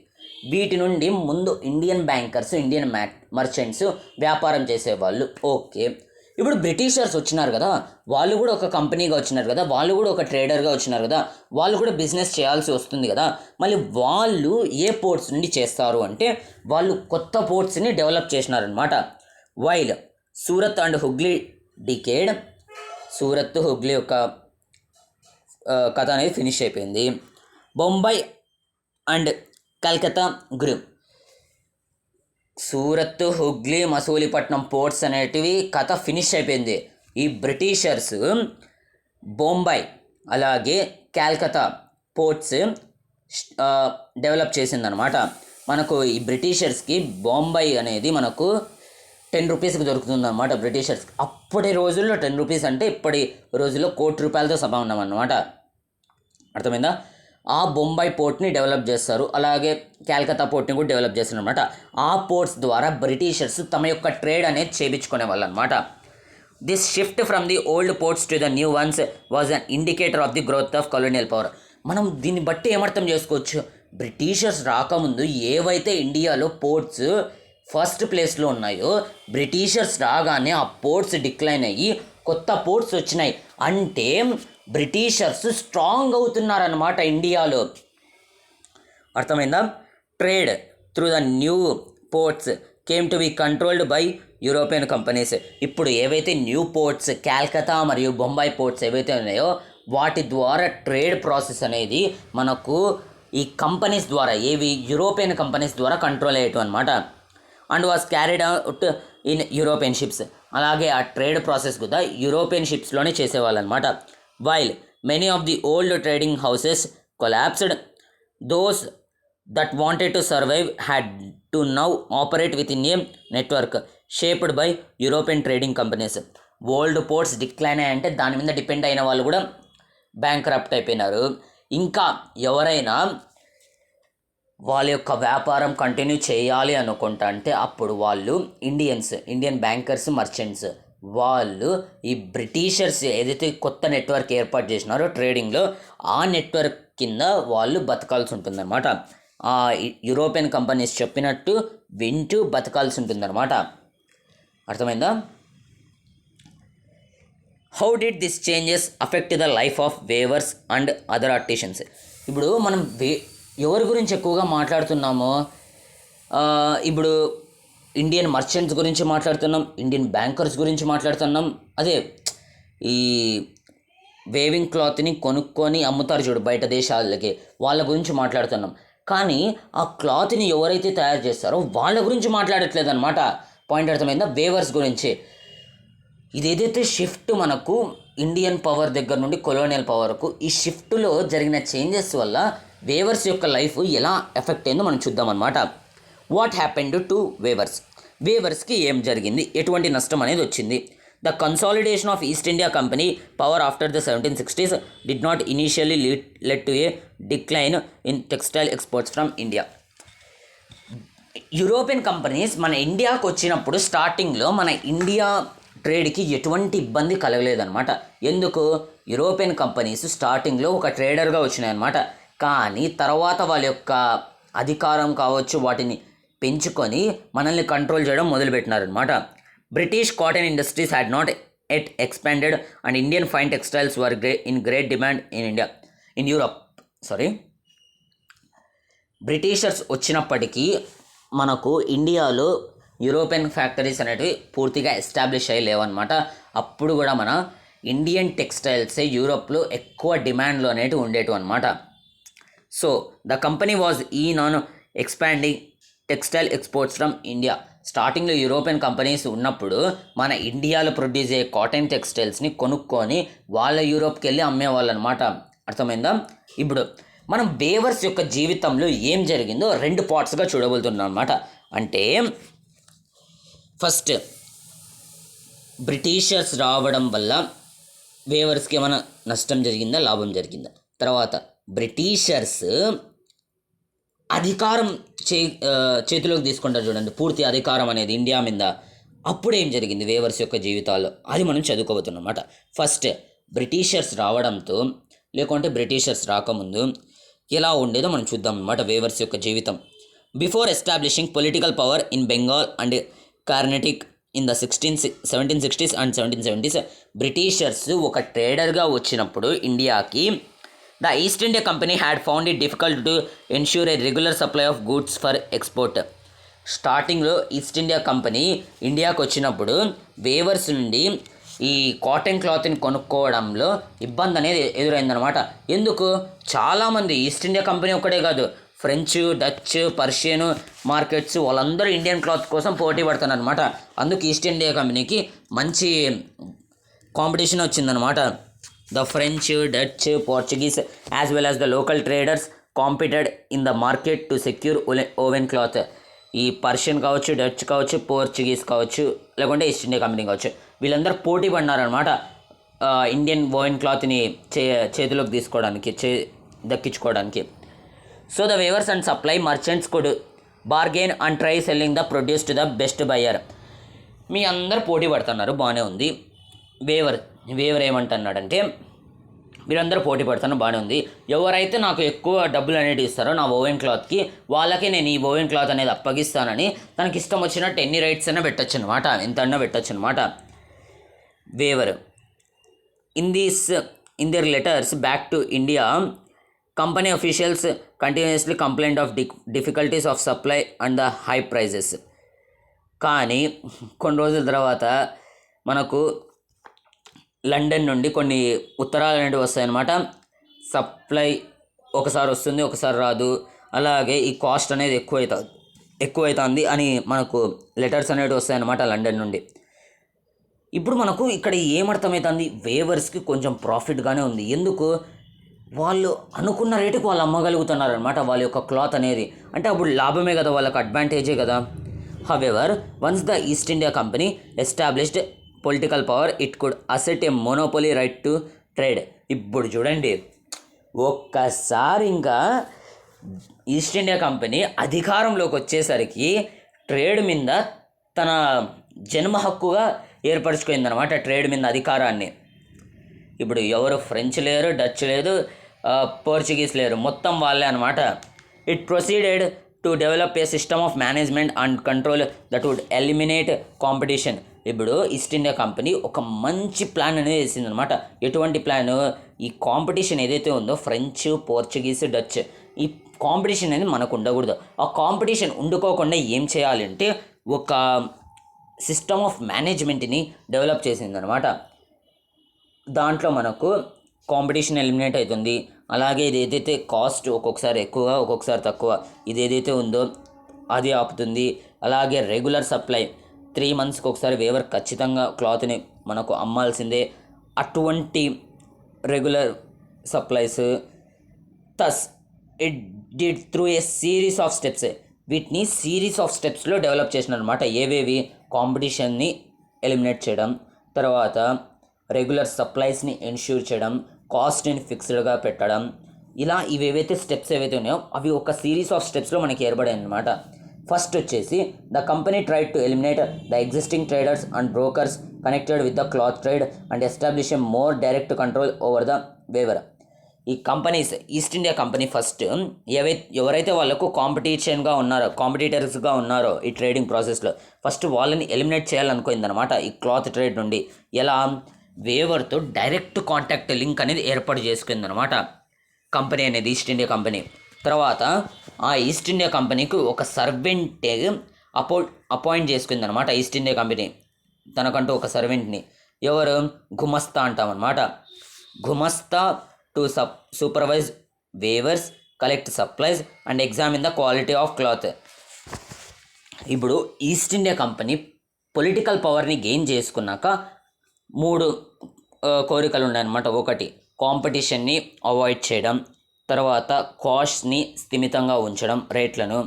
వీటి నుండి ముందు ఇండియన్ బ్యాంకర్స్, ఇండియన్ మర్చెంట్స్ వ్యాపారం చేసేవాళ్ళు. ఓకే, ఇప్పుడు బ్రిటిషర్స్ వచ్చినారు కదా, వాళ్ళు కూడా ఒక కంపెనీగా వచ్చినారు కదా, వాళ్ళు కూడా ఒక ట్రేడర్గా వచ్చినారు కదా, వాళ్ళు కూడా బిజినెస్ చేయాల్సి వస్తుంది కదా. మళ్ళీ వాళ్ళు ఏ పోర్ట్స్ నుండి చేస్తారు అంటే, వాళ్ళు కొత్త పోర్ట్స్ని డెవలప్ చేసినారనమాట. While Surat and Hooghly decayed, Surat, Hooghly యొక్క కథ అనేది ఫినిష్ అయిపోయింది. Bombay and Calcutta grew. Surat, Hooghly, Masulipatnam ports అనేటివి కథ ఫినిష్ అయిపోయింది. ఈ బ్రిటిషర్స్ బొంబాయి అలాగే కల్కత్తా పోర్ట్స్ డెవలప్ చేసిందనమాట. మనకు ఈ బ్రిటిషర్స్కి బొంబాయి అనేది మనకు రూపీస్కి దొరుకుతుంది అనమాట బ్రిటిషర్స్కి. అప్పటి రోజుల్లో 10 రూపీస్ అంటే ఇప్పటి రోజుల్లో ₹1,00,00,000తో సమానం అన్నమాట. అర్థమైందా? ఆ బొంబాయి పోర్ట్ని డెవలప్ చేస్తారు, అలాగే క్యాల్కతా పోర్ట్ని కూడా డెవలప్ చేస్తారు అనమాట. ఆ పోర్ట్స్ ద్వారా బ్రిటిషర్స్ తమ యొక్క ట్రేడ్ అనేది చేయించుకునే వాళ్ళు అనమాట. This shift from the old ports to the new once was an indicator of the growth of colonial power. మనం దీన్ని బట్టి ఏమర్థం చేసుకోవచ్చు, బ్రిటిషర్స్ రాకముందు ఏవైతే ఇండియాలో పోర్ట్స్ ఫస్ట్ ప్లేస్లో ఉన్నాయో, బ్రిటిషర్స్ రాగానే ఆ పోర్ట్స్ డిక్లైన్ అయ్యి కొత్త పోర్ట్స్ వచ్చినాయి అంటే బ్రిటిషర్స్ స్ట్రాంగ్ అవుతున్నారన్నమాట ఇండియాలో. అర్థమైందా? Trade through the new ports came to be controlled by European companies. ఇప్పుడు ఏవైతే న్యూ పోర్ట్స్ క్యాల్కతా మరియు బొంబాయి పోర్ట్స్ ఏవైతే ఉన్నాయో వాటి ద్వారా ట్రేడ్ ప్రాసెస్ అనేది మనకు ఈ కంపెనీస్ ద్వారా, ఏవి యూరోపియన్ కంపెనీస్ ద్వారా కంట్రోల్ అయ్యేటు అనమాట. And was carried out in European ships. అలాగే ఆ ట్రేడ్ ప్రాసెస్ కూడా యూరోపియన్ షిప్స్లోనే చేసేవాళ్ళు అనమాట. While many of the old trading houses collapsed, those that wanted to survive had to now operate within a network shaped by European trading companies. Old ports decline అయ్యాయంటే దాని మీద depend అయిన వాళ్ళు కూడా bankrupt అయిపోయినారు. ఇంకా ఎవరైనా వాళ్ళ యొక్క వ్యాపారం కంటిన్యూ చేయాలి అనుకుంటా అంటే అప్పుడు వాళ్ళు ఇండియన్ బ్యాంకర్స్, మర్చెంట్స్, వాళ్ళు ఈ బ్రిటిషర్స్ ఏదైతే కొత్త నెట్వర్క్ ఏర్పాటు చేసినారో ట్రేడింగ్లో, ఆ నెట్వర్క్ కింద వాళ్ళు బతకాల్సి ఉంటుందన్నమాట. ఆ యూరోపియన్ కంపెనీస్ చెప్పినట్టు వింటూ బతకాల్సి ఉంటుందన్నమాట. అర్థమైందా? How did this changes affect the life of weavers and other artisans? ఇప్పుడు మనం ఎవరి గురించి ఎక్కువగా మాట్లాడుతున్నామో, ఇప్పుడు ఇండియన్ మర్చెంట్స్ గురించి మాట్లాడుతున్నాం, ఇండియన్ బ్యాంకర్స్ గురించి మాట్లాడుతున్నాం. అదే ఈ వేవింగ్ క్లాత్ని కొనుక్కొని అమ్ముతారు చూడు బయట దేశాలకి, వాళ్ళ గురించి మాట్లాడుతున్నాం. కానీ ఆ క్లాత్ని ఎవరైతే తయారు చేస్తారో వాళ్ళ గురించి మాట్లాడట్లేదు అనమాట. పాయింట్ అర్థమైందా? వేవర్స్ గురించి. ఇదేదైతే షిఫ్ట్ మనకు ఇండియన్ పవర్ దగ్గర నుండి కొలోనియల్ పవర్కు, ఈ షిఫ్ట్లో జరిగిన చేంజెస్ వల్ల వేవర్స్ యొక్క లైఫ్ ఎలా ఎఫెక్ట్ అయిందో మనం చూద్దామన్నమాట. వాట్ హ్యాపెండ్ టు వేవర్స్కి ఏం జరిగింది, ఎటువంటి నష్టం అనేది వచ్చింది? The consolidation of east India company power after the 1760s did not initially led to A decline in textile exports from India. European companies మన ఇండియాకు వచ్చినప్పుడు స్టార్టింగ్లో మన ఇండియా ట్రేడ్కి ఎటువంటి ఇబ్బంది కలగలేదన్నమాట. ఎందుకు? యూరోపియన్ కంపెనీస్ స్టార్టింగ్లో ఒక ట్రేడర్గా వచ్చినాయన్నమాట. కానీ తర్వాత వాళ్ళ యొక్క అధికారం కావచ్చు వాటిని పెంచుకొని మనల్ని కంట్రోల్ చేయడం మొదలుపెట్టినారనమాట. British cotton industries had not yet expanded and Indian fine textiles were in great demand in Europe. Britishers వచ్చినప్పటికీ మనకు ఇండియాలో యూరోపియన్ ఫ్యాక్టరీస్ అనేటివి పూర్తిగా ఎస్టాబ్లిష్ అయ్యి లేవన్నమాట. అప్పుడు కూడా మన ఇండియన్ టెక్స్టైల్సే యూరోప్లో ఎక్కువ డిమాండ్లో అనేటివి ఉండేటివి అనమాట. So the company was on expanding textile exports from India. స్టార్టింగ్లో యూరోపియన్ కంపెనీస్ ఉన్నప్పుడు మన ఇండియాలో ప్రొడ్యూస్ అయ్యే కాటన్ టెక్స్టైల్స్ని కొనుక్కొని వాళ్ళ యూరోప్కి వెళ్ళి అమ్మేవాళ్ళు అనమాట. అర్థమైందా? ఇప్పుడు మనం వేవర్స్ యొక్క జీవితంలో ఏం జరిగిందో 2 పార్ట్స్గా చూడబోతున్నాం అనమాట. అంటే ఫస్ట్, బ్రిటిషర్స్ రావడం వల్ల వేవర్స్కి ఏమైనా నష్టం జరిగిందా, లాభం జరిగిందా? తర్వాత బ్రిటిషర్స్ అధికారం చేతిలోకి తీసుకుంటారు చూడండి, పూర్తి అధికారం అనేది ఇండియా మీద. అప్పుడు ఏం జరిగింది వేవర్స్ యొక్క జీవితాల్లో, అది మనం చదువుకోబోతున్నాం అన్నమాట. ఫస్ట్, బ్రిటిషర్స్ రావడంతో లేకుంటే బ్రిటిషర్స్ రాకముందు ఎలా ఉండేదో మనం చూద్దాం అన్నమాట వేవర్స్ యొక్క జీవితం. Before establishing political power in Bengal and Carnatic in the 1760s and 1770s, Britishers ఒక ట్రేడర్గా వచ్చినప్పుడు ఇండియాకి, the East India Company had found it difficult to ensure a regular supply of goods for export. స్టార్టింగ్లో ఈస్ట్ ఇండియా కంపెనీ ఇండియాకు వచ్చినప్పుడు weavers నుండి ఈ cotton క్లాత్ని కొనుక్కోవడంలో ఇబ్బంది అనేది ఎదురైందనమాట. ఎందుకు? చాలామంది ఈస్ట్ ఇండియా కంపెనీ ఒక్కడే కాదు, ఫ్రెంచ్, డచ్, పర్షియన్ మార్కెట్స్ వాళ్ళందరూ ఇండియన్ క్లాత్ కోసం పోటీ పడుతున్నారు అనమాట. అందుకు ఈస్ట్ ఇండియా కంపెనీకి మంచి కాంపిటీషన్ వచ్చిందనమాట. The French, Dutch, Portuguese as well as the local traders competed in the market to secure woven cloth. ఈ పర్షియన్ కావచ్చు, డచ్ కావచ్చు, పోర్చుగీస్ కావచ్చు, లేకుంటే ఈస్ట్ ఇండియా కంపెనీ కావచ్చు, వీళ్ళందరూ పోటీ పడినారనమాట ఇండియన్ వోవెన్ క్లాత్ని చేతిలోకి తీసుకోవడానికి, దక్కించుకోవడానికి. So the weavers and supply merchants could bargain and try selling the produce to the best buyer. మీ అందరు పోటీ పడుతున్నారు, బాగానే ఉంది. వేవర్ ఏమంటున్నాడంటే, మీరందరూ పోటీ పడుతున్నా బాగానే ఉంది, ఎవరైతే నాకు ఎక్కువ డబ్బులు అనేది ఇస్తారో నా ఓవెన్ క్లాత్కి, వాళ్ళకే నేను ఈ ఓవెన్ క్లాత్ అనేది అప్పగిస్తానని తనకి ఇష్టం వచ్చినట్టు ఎన్ని రైట్స్ అయినా పెట్టచ్చు అనమాట, ఎంత అన్నా పెట్టచ్చు అనమాట. Waiver in their letters back to India, company officials continuously complained of difficulties of supply and the high prices. కానీ కొన్ని రోజుల తర్వాత మనకు లండన్ నుండి కొన్ని ఉత్తరాలు అనేవి వస్తాయన్నమాట. సప్లై ఒకసారి వస్తుంది, ఒకసారి రాదు, అలాగే ఈ కాస్ట్ అనేది ఎక్కువైతుంది అని మనకు లెటర్స్ అనేవి వస్తాయన్నమాట లండన్ నుండి. ఇప్పుడు మనకు ఇక్కడ ఏమర్థమవుతుంది, వేవర్స్కి కొంచెం ప్రాఫిట్గానే ఉంది. ఎందుకు, వాళ్ళు అనుకున్న రేటుకు వాళ్ళు అమ్మగలుగుతున్నారు అనమాట వాళ్ళ యొక్క క్లాత్ అనేది. అంటే అప్పుడు లాభమే కదా, వాళ్ళకి అడ్వాంటేజే కదా. However once the East India company established political power, it could asset A monopoly right to trade. ఇప్పుడు చూడండి, ఒక్కసారి ఇంకా ఈస్ట్ ఇండియా కంపెనీ అధికారంలోకి వచ్చేసరికి ట్రేడ్ మీద తన జన్మ హక్కుగా ఏర్పరచుకుందనమాట, ట్రేడ్ మీద అధికారాన్ని. ఇప్పుడు ఎవరు ఫ్రెంచ్ లేరు, డచ్ లేదు, పోర్చుగీస్ లేరు, మొత్తం వాళ్ళే అనమాట. It proceeded to develop a system of management and control that would eliminate competition. ఇప్పుడు ఈస్ట్ ఇండియా కంపెనీ ఒక మంచి ప్లాన్ అనేది వేసింది అనమాట. ఎటువంటి ప్లాన్, ఈ కాంపిటీషన్ ఏదైతే ఉందో ఫ్రెంచ్, పోర్చుగీస్, డచ్, ఈ కాంపిటీషన్ అనేది మనకు ఉండకూడదు. ఆ కాంపిటీషన్ ఉండుకోకుండా ఏం చేయాలంటే ఒక సిస్టమ్ ఆఫ్ మేనేజ్మెంట్ని డెవలప్ చేసిందనమాట. దాంట్లో మనకు కాంపిటీషన్ ఎలిమినేట్ అవుతుంది. అలాగే ఇది ఏదైతే కాస్ట్ ఒక్కొక్కసారి ఎక్కువ, ఒక్కొక్కసారి తక్కువ, ఇది ఏదైతే ఉందో అది ఆపుతుంది. అలాగే రెగ్యులర్ సప్లై, 3 monthsకి ఒకసారి వేవర్ ఖచ్చితంగా క్లాత్ని మనకు అమ్మాల్సిందే. అటువంటి regular supplies thus it did through a series of steps. వీటిని సిరీస్ ఆఫ్ స్టెప్స్లో డెవలప్ చేసిన అనమాట. ఏవేవి, కాంపిటీషన్ని ఎలిమినేట్ చేయడం, తర్వాత రెగ్యులర్ సప్లైస్ని ఎన్ష్యూర్ చేయడం, కాస్ట్ని ఫిక్స్డ్గా పెట్టడం, ఇలా ఇవేవైతే స్టెప్స్ ఏవైతే ఉన్నాయో అవి ఒక సిరీస్ ఆఫ్ స్టెప్స్లో మనకి ఏర్పడాయి అనమాట. ఫస్ట్ వచ్చేసి the company tried to eliminate the existing traders and brokers connected with the cloth trade and establish a more direct control over the weaver. ఈ companies, East India Company first ఎవరైతే వాళ్ళకు కాంపిటీటర్స్గా ఉన్నారో ఈ trading ప్రాసెస్లో first వాళ్ళని eliminate చేయాలనుకుందనమాట ఈ cloth trade నుండి. ఎలా, వేవర్తో డైరెక్ట్ కాంటాక్ట్ లింక్ అనేది ఏర్పాటు చేసుకుందనమాట కంపెనీ అనేది, ఈస్ట్ ఇండియా కంపెనీ. తర్వాత ఆ ఈస్ట్ ఇండియా కంపెనీకి ఒక సర్వెంట్ అపాయింట్ చేసుకుందనమాట ఈస్ట్ ఇండియా కంపెనీ, తనకంటూ ఒక సర్వెంట్ని. ఎవరు, గుమస్తా అంటామన్నమాట. Gumasta to supervise weavers, collect supplies and examine the quality of cloth. ఇప్పుడు ఈస్ట్ ఇండియా కంపెనీ పొలిటికల్ పవర్ని గెయిన్ చేసుకున్నాక 3 కోరికలు ఉన్నాయన్నమాట. ఒకటి, కాంపిటీషన్ని అవాయిడ్ చేయడం, తర్వాత కాస్ట్ని స్థిమితంగా ఉంచడం రేట్లను,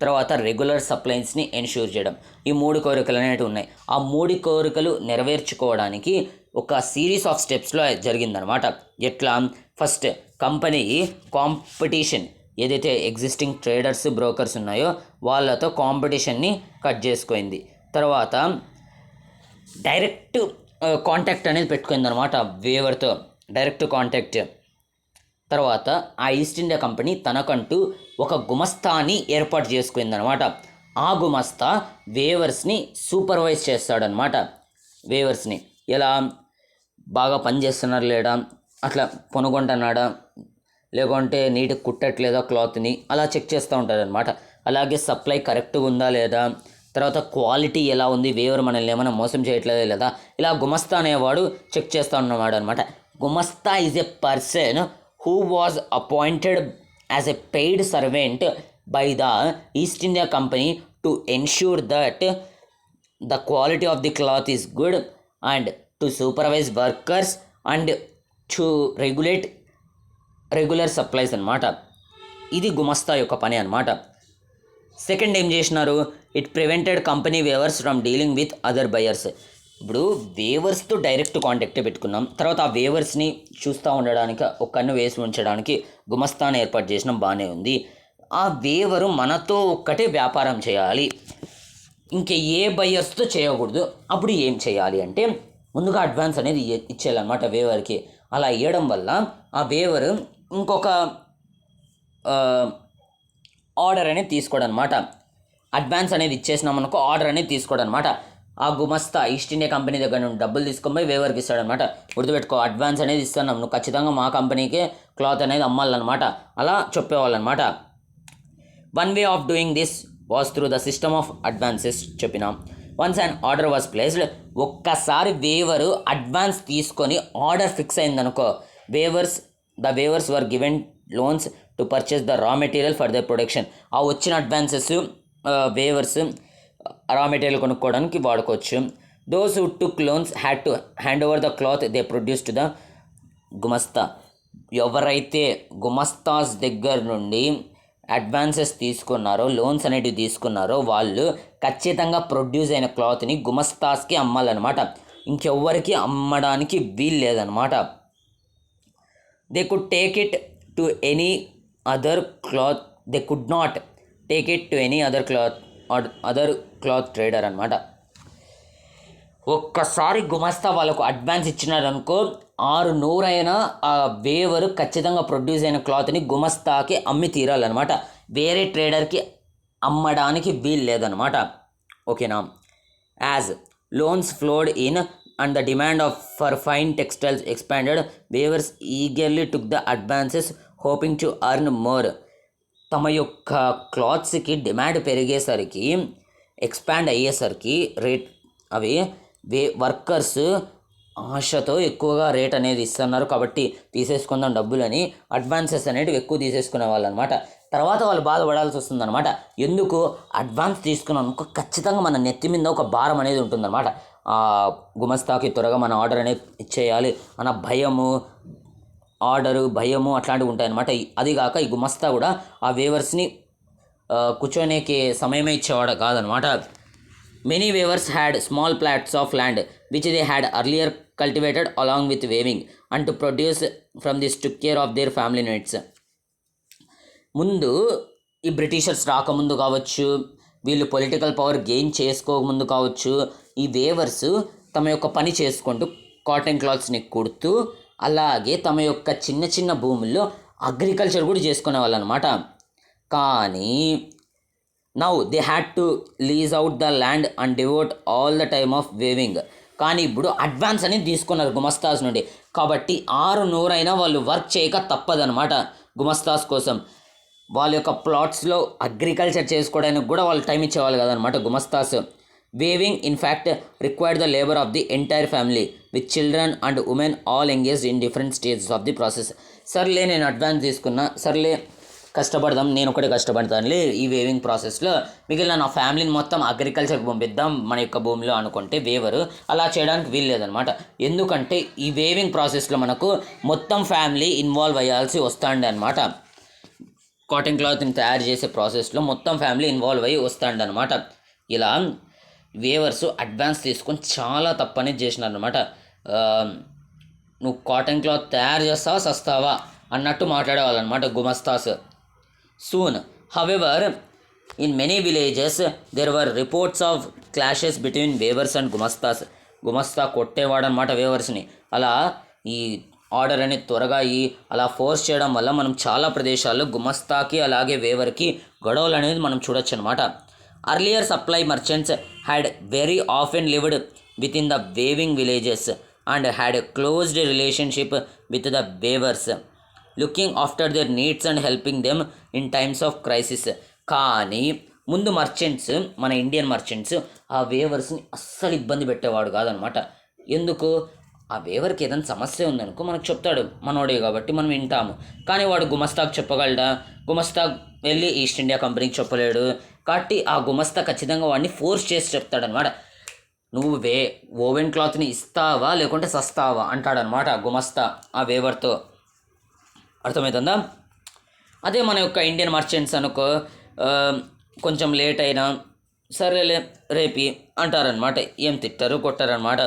తర్వాత రెగ్యులర్ సప్లైస్ని ఎన్ష్యూర్ చేయడం. ఈ 3 కోరికలు అనేవి ఉన్నాయి. ఆ 3 కోరికలు నెరవేర్చుకోవడానికి ఒక సిరీస్ ఆఫ్ స్టెప్స్లో జరిగిందనమాట. ఎట్లా, ఫస్ట్ కంపెనీ కాంపిటీషన్ ఏదైతే ఎగ్జిస్టింగ్ ట్రేడర్స్, బ్రోకర్స్ ఉన్నాయో వాళ్ళతో కాంపిటీషన్ని కట్ చేసుకుంది. తర్వాత డైరెక్ట్ కాంటాక్ట్ అనేది పెట్టుకుంది అనమాట వేవర్తో, డైరెక్ట్ కాంటాక్ట్. తర్వాత ఆ ఈస్ట్ ఇండియా కంపెనీ తనకంటూ ఒక గుమస్తాని ఏర్పాటు చేసుకుంది అనమాట. ఆ గుమస్తా వేవర్స్ని సూపర్వైజ్ చేస్తాడనమాట. వేవర్స్ని ఎలా, బాగా పనిచేస్తున్నారు లేడా, అట్లా కొనుగొంటున్నాడా, లేకుంటే నీట్గా కుట్టట్లేదా క్లాత్ని, అలా చెక్ చేస్తూ ఉంటారనమాట. అలాగే సప్లై కరెక్ట్గా ఉందా లేదా, తర్వాత క్వాలిటీ ఎలా ఉంది, వేవర్ మనల్ని ఏమైనా మోసం చేయట్లేదా లేదా, ఇలా గుమస్తా అనేవాడు చెక్ చేస్తూ ఉన్నవాడు అనమాట. గుమస్తా is a person who was appointed as a paid servant by the East India Company to ensure that the quality of the cloth is good and to supervise workers and to regulate regular supplies అనమాట. ఇది గుమస్తా యొక్క పని అనమాట. Second ఏం చేసినారు, it prevented company weavers from dealing with other buyers. ఇప్పుడు వేవర్స్తో direct contact పెట్టుకున్నాం, తర్వాత ఆ వేవర్స్ని చూస్తూ ఉండడానికి ఒక కన్ను వేసి ఉంచడానికి గుమస్తాను ఏర్పాటు చేసినాం, బాగానే ఉంది. ఆ వేవరు మనతో ఒక్కటే వ్యాపారం చేయాలి, ఇంకే ఏ బయర్స్తో చేయకూడదు. అప్పుడు ఏం చేయాలి అంటే ముందుగా అడ్వాన్స్ అనేది ఇచ్చేయాలన్నమాట వేవర్కి. అలా ఇవ్వడం వల్ల ఆ వేవరు ఇంకొక ఆర్డర్ అనేది తీసుకోవడం అనమాట. అడ్వాన్స్ అనేది ఇచ్చేసినాం అనుకో, ఆర్డర్ అనేది తీసుకోవడం అనమాట. ఆ గుమస్తా ఈస్ట్ ఇండియా కంపెనీ దగ్గర నుండి డబ్బులు తీసుకొని పోయి వేవర్కి ఇస్తాడనమాట. గుర్తుపెట్టుకో, అడ్వాన్స్ అనేది ఇస్తున్నాం, నువ్వు ఖచ్చితంగా మా కంపెనీకే క్లాత్ అనేది అమ్మాలన్నమాట. అలా చెప్పేవాళ్ళనమాట. One way of doing this was through the system of advances చెప్పిన. Once and order was placed, ఒక్కసారి వేవరు అడ్వాన్స్ తీసుకొని ఆర్డర్ ఫిక్స్ అయిందనుకో, the weavers were given loans to purchase the raw material for the production. ఆ వచ్చిన advances weavers raw material కొనుక్కోవడానికి వాడుకోవచ్చు. Those who took loans had to hand over the cloth they produce to the gomastha. ఎవరైతే గుమస్తాస్ దగ్గర నుండి advances తీసుకున్నారో, loans అనేటివి తీసుకున్నారో, వాళ్ళు ఖచ్చితంగా ప్రొడ్యూస్ అయిన క్లాత్ని గుమస్తాస్కి అమ్మాలన్నమాట. ఇంకెవ్వరికి అమ్మడానికి వీలు లేదనమాట. They could take it to any other cloth, they could not take it to any other cloth trader అనమాట. ఒక్కసారి గుమస్తా వాళ్ళకు అడ్వాన్స్ ఇచ్చినారనుకో, 600 అయినా ఆ వేవరు ఖచ్చితంగా ప్రొడ్యూస్ అయిన క్లాత్ని గుమస్తాకి అమ్మి తీరాలన్నమాట. వేరే ట్రేడర్కి అమ్మడానికి వీలు లేదనమాట. ఓకేనా. As loans flowed in and the demand for fine textiles expanded, weavers eagerly took the advances hoping to earn more. తమ యొక్క క్లాత్స్కి డిమాండ్ పెరిగేసరికి, ఎక్స్పాండ్ అయ్యేసరికి రేట్ అవి వర్కర్స్ ఆశతో ఎక్కువగా రేట్ అనేది ఇస్తున్నారు, కాబట్టి తీసేసుకుందాం డబ్బులని అడ్వాన్సెస్ అనేటివి ఎక్కువ తీసేసుకునే వాళ్ళు అనమాట. తర్వాత వాళ్ళు బాధపడాల్సి వస్తుందన్నమాట. ఎందుకు, అడ్వాన్స్ తీసుకున్నాను ఖచ్చితంగా మన నెత్తి మీద ఒక భారం అనేది ఉంటుందన్నమాట. గుమస్తాకి త్వరగా మన ఆర్డర్ అనేది ఇచ్చేయాలి అన్న భయము అట్లాంటివి ఉంటాయన్నమాట. అదిగాక ఈ గుమస్తా కూడా ఆ వేవర్స్ని కూర్చోనేకి సమయమే ఇచ్చేవాడు కాదనమాట. Many weavers had small plots of land which they had earlier cultivated along with weaving, and to produce from this took care of their family needs. ముందు ఈ బ్రిటిషర్స్ రాకముందు కావచ్చు, వీళ్ళు పొలిటికల్ పవర్ గెయిన్ చేసుకోకముందు కావచ్చు, ఈ వేవర్స్ తమ యొక్క పని చేసుకుంటూ కాటన్ క్లాత్స్ని కుడుతూ, అలాగే తమ యొక్క చిన్న చిన్న భూముల్లో అగ్రికల్చర్ కూడా చేసుకునే వాళ్ళు అనమాట. కానీ now they had to lease out the land and devout all the time of weaving. కానీ ఇప్పుడు అడ్వాన్స్ అనేది తీసుకున్నారు గుమస్తాస్ నుండి, కాబట్టి 600 అయినా వాళ్ళు వర్క్ చేయక తప్పదనమాట. గుమస్తాస్ కోసం వాళ్ళ యొక్క ప్లాట్స్లో అగ్రికల్చర్ చేసుకోవడానికి కూడా వాళ్ళు టైం ఇచ్చేవాళ్ళు కదనమాట gomasthas. Weaving in fact required the labour of the entire family with children and women all engaged in different stages of the process. సర్లే నేను అడ్వాన్స్ తీసుకున్నా, సర్లే కష్టపడదాం, నేను ఒకటే కష్టపడతానులే ఈ వేవింగ్ ప్రాసెస్లో, మిగిలిన నా ఫ్యామిలీని మొత్తం అగ్రికల్చర్కి పంపిద్దాం మన యొక్క భూమిలో అనుకుంటే వేవరు అలా చేయడానికి వీలు లేదనమాట. ఎందుకంటే ఈ వేవింగ్ ప్రాసెస్లో మనకు మొత్తం ఫ్యామిలీ ఇన్వాల్వ్ అయ్యాల్సి వస్తాండి అనమాట. కాటన్ క్లాత్ని తయారు చేసే ప్రాసెస్లో మొత్తం ఫ్యామిలీ ఇన్వాల్వ్ అయ్యి వస్తాండి అనమాట. ఇలా వేవర్స్ అడ్వాన్స్ తీసుకొని చాలా తప్పనేది చేసినారనమాట. నువ్వు కాటన్ క్లాత్ తయారు చేస్తావా సస్తావా అన్నట్టు మాట్లాడేవాళ్ళనమాట గుమస్తాస్. Soon, however, in many villages there were reports of clashes between weavers and gumastas. గుమస్తా కొట్టేవాడు అనమాట వేవర్స్ని. అలా ఈ ఆర్డర్ అనేది త్వరగా అలా ఫోర్స్ చేయడం వల్ల మనం చాలా ప్రదేశాల్లో గుమస్తాకి అలాగే వేవర్కి గొడవలు అనేది మనం చూడొచ్చు అనమాట. Earlier supply merchants had very often lived with in the weaving villages and had a closed relationship with the weavers, looking after their needs and helping them in times of crisis. కానీ ముందు merchants, మన Indian merchants ఆ వేవర్స్ని అస్సలు ఇబ్బంది పెట్టేవాడు కాదనమాట. ఎందుకు, ఆ వేవర్కి ఏదైనా సమస్య ఉందనుకో మనకు చెప్తాడు, మనోడే కాబట్టి మనం వింటాము. కానీ వాడు గుమస్తాకు చెప్పగలడా? గుమస్తా వెళ్ళి ఈస్ట్ ఇండియా కంపెనీకి చెప్పలేడు. కాబట్టి ఆ గుమస్తా ఖచ్చితంగా వాడిని ఫోర్స్ చేసి చెప్తాడనమాట. నువ్వు ఓవెన్ క్లాత్ని ఇస్తావా లేకుంటే సస్తావా అంటాడనమాట గుమస్తా ఆ వేవర్తో. అర్థమవుతుందా? అదే మన యొక్క ఇండియన్ మర్చెంట్స్ అనుకో, కొంచెం లేట్ అయినా సరేలే రేపి అంటారనమాట. ఏం తిట్టరు కొట్టారనమాట.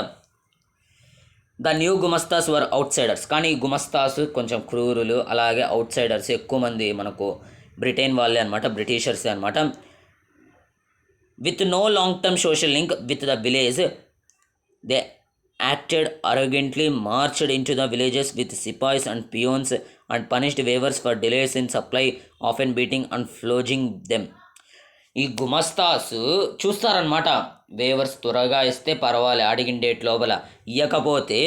The new gomasthas were outsiders. కానీ ఈ గుమస్తాస్ కొంచెం క్రూరులు, అలాగే అవుట్ సైడర్స్ ఎక్కువ మంది మనకు బ్రిటన్ వాళ్ళే అనమాట, బ్రిటిషర్సే అనమాట. With no long term social link with the village, they acted arrogantly, marched into the villages with sepoys and peons and punished weavers for delays in supply, often beating and flogging them. ఈ గుమస్తాస్ చూస్తారనమాట, weavers త్వరగా ఇస్తే పర్వాలే అడిగిన date లోపల, ఇవ్వకపోతే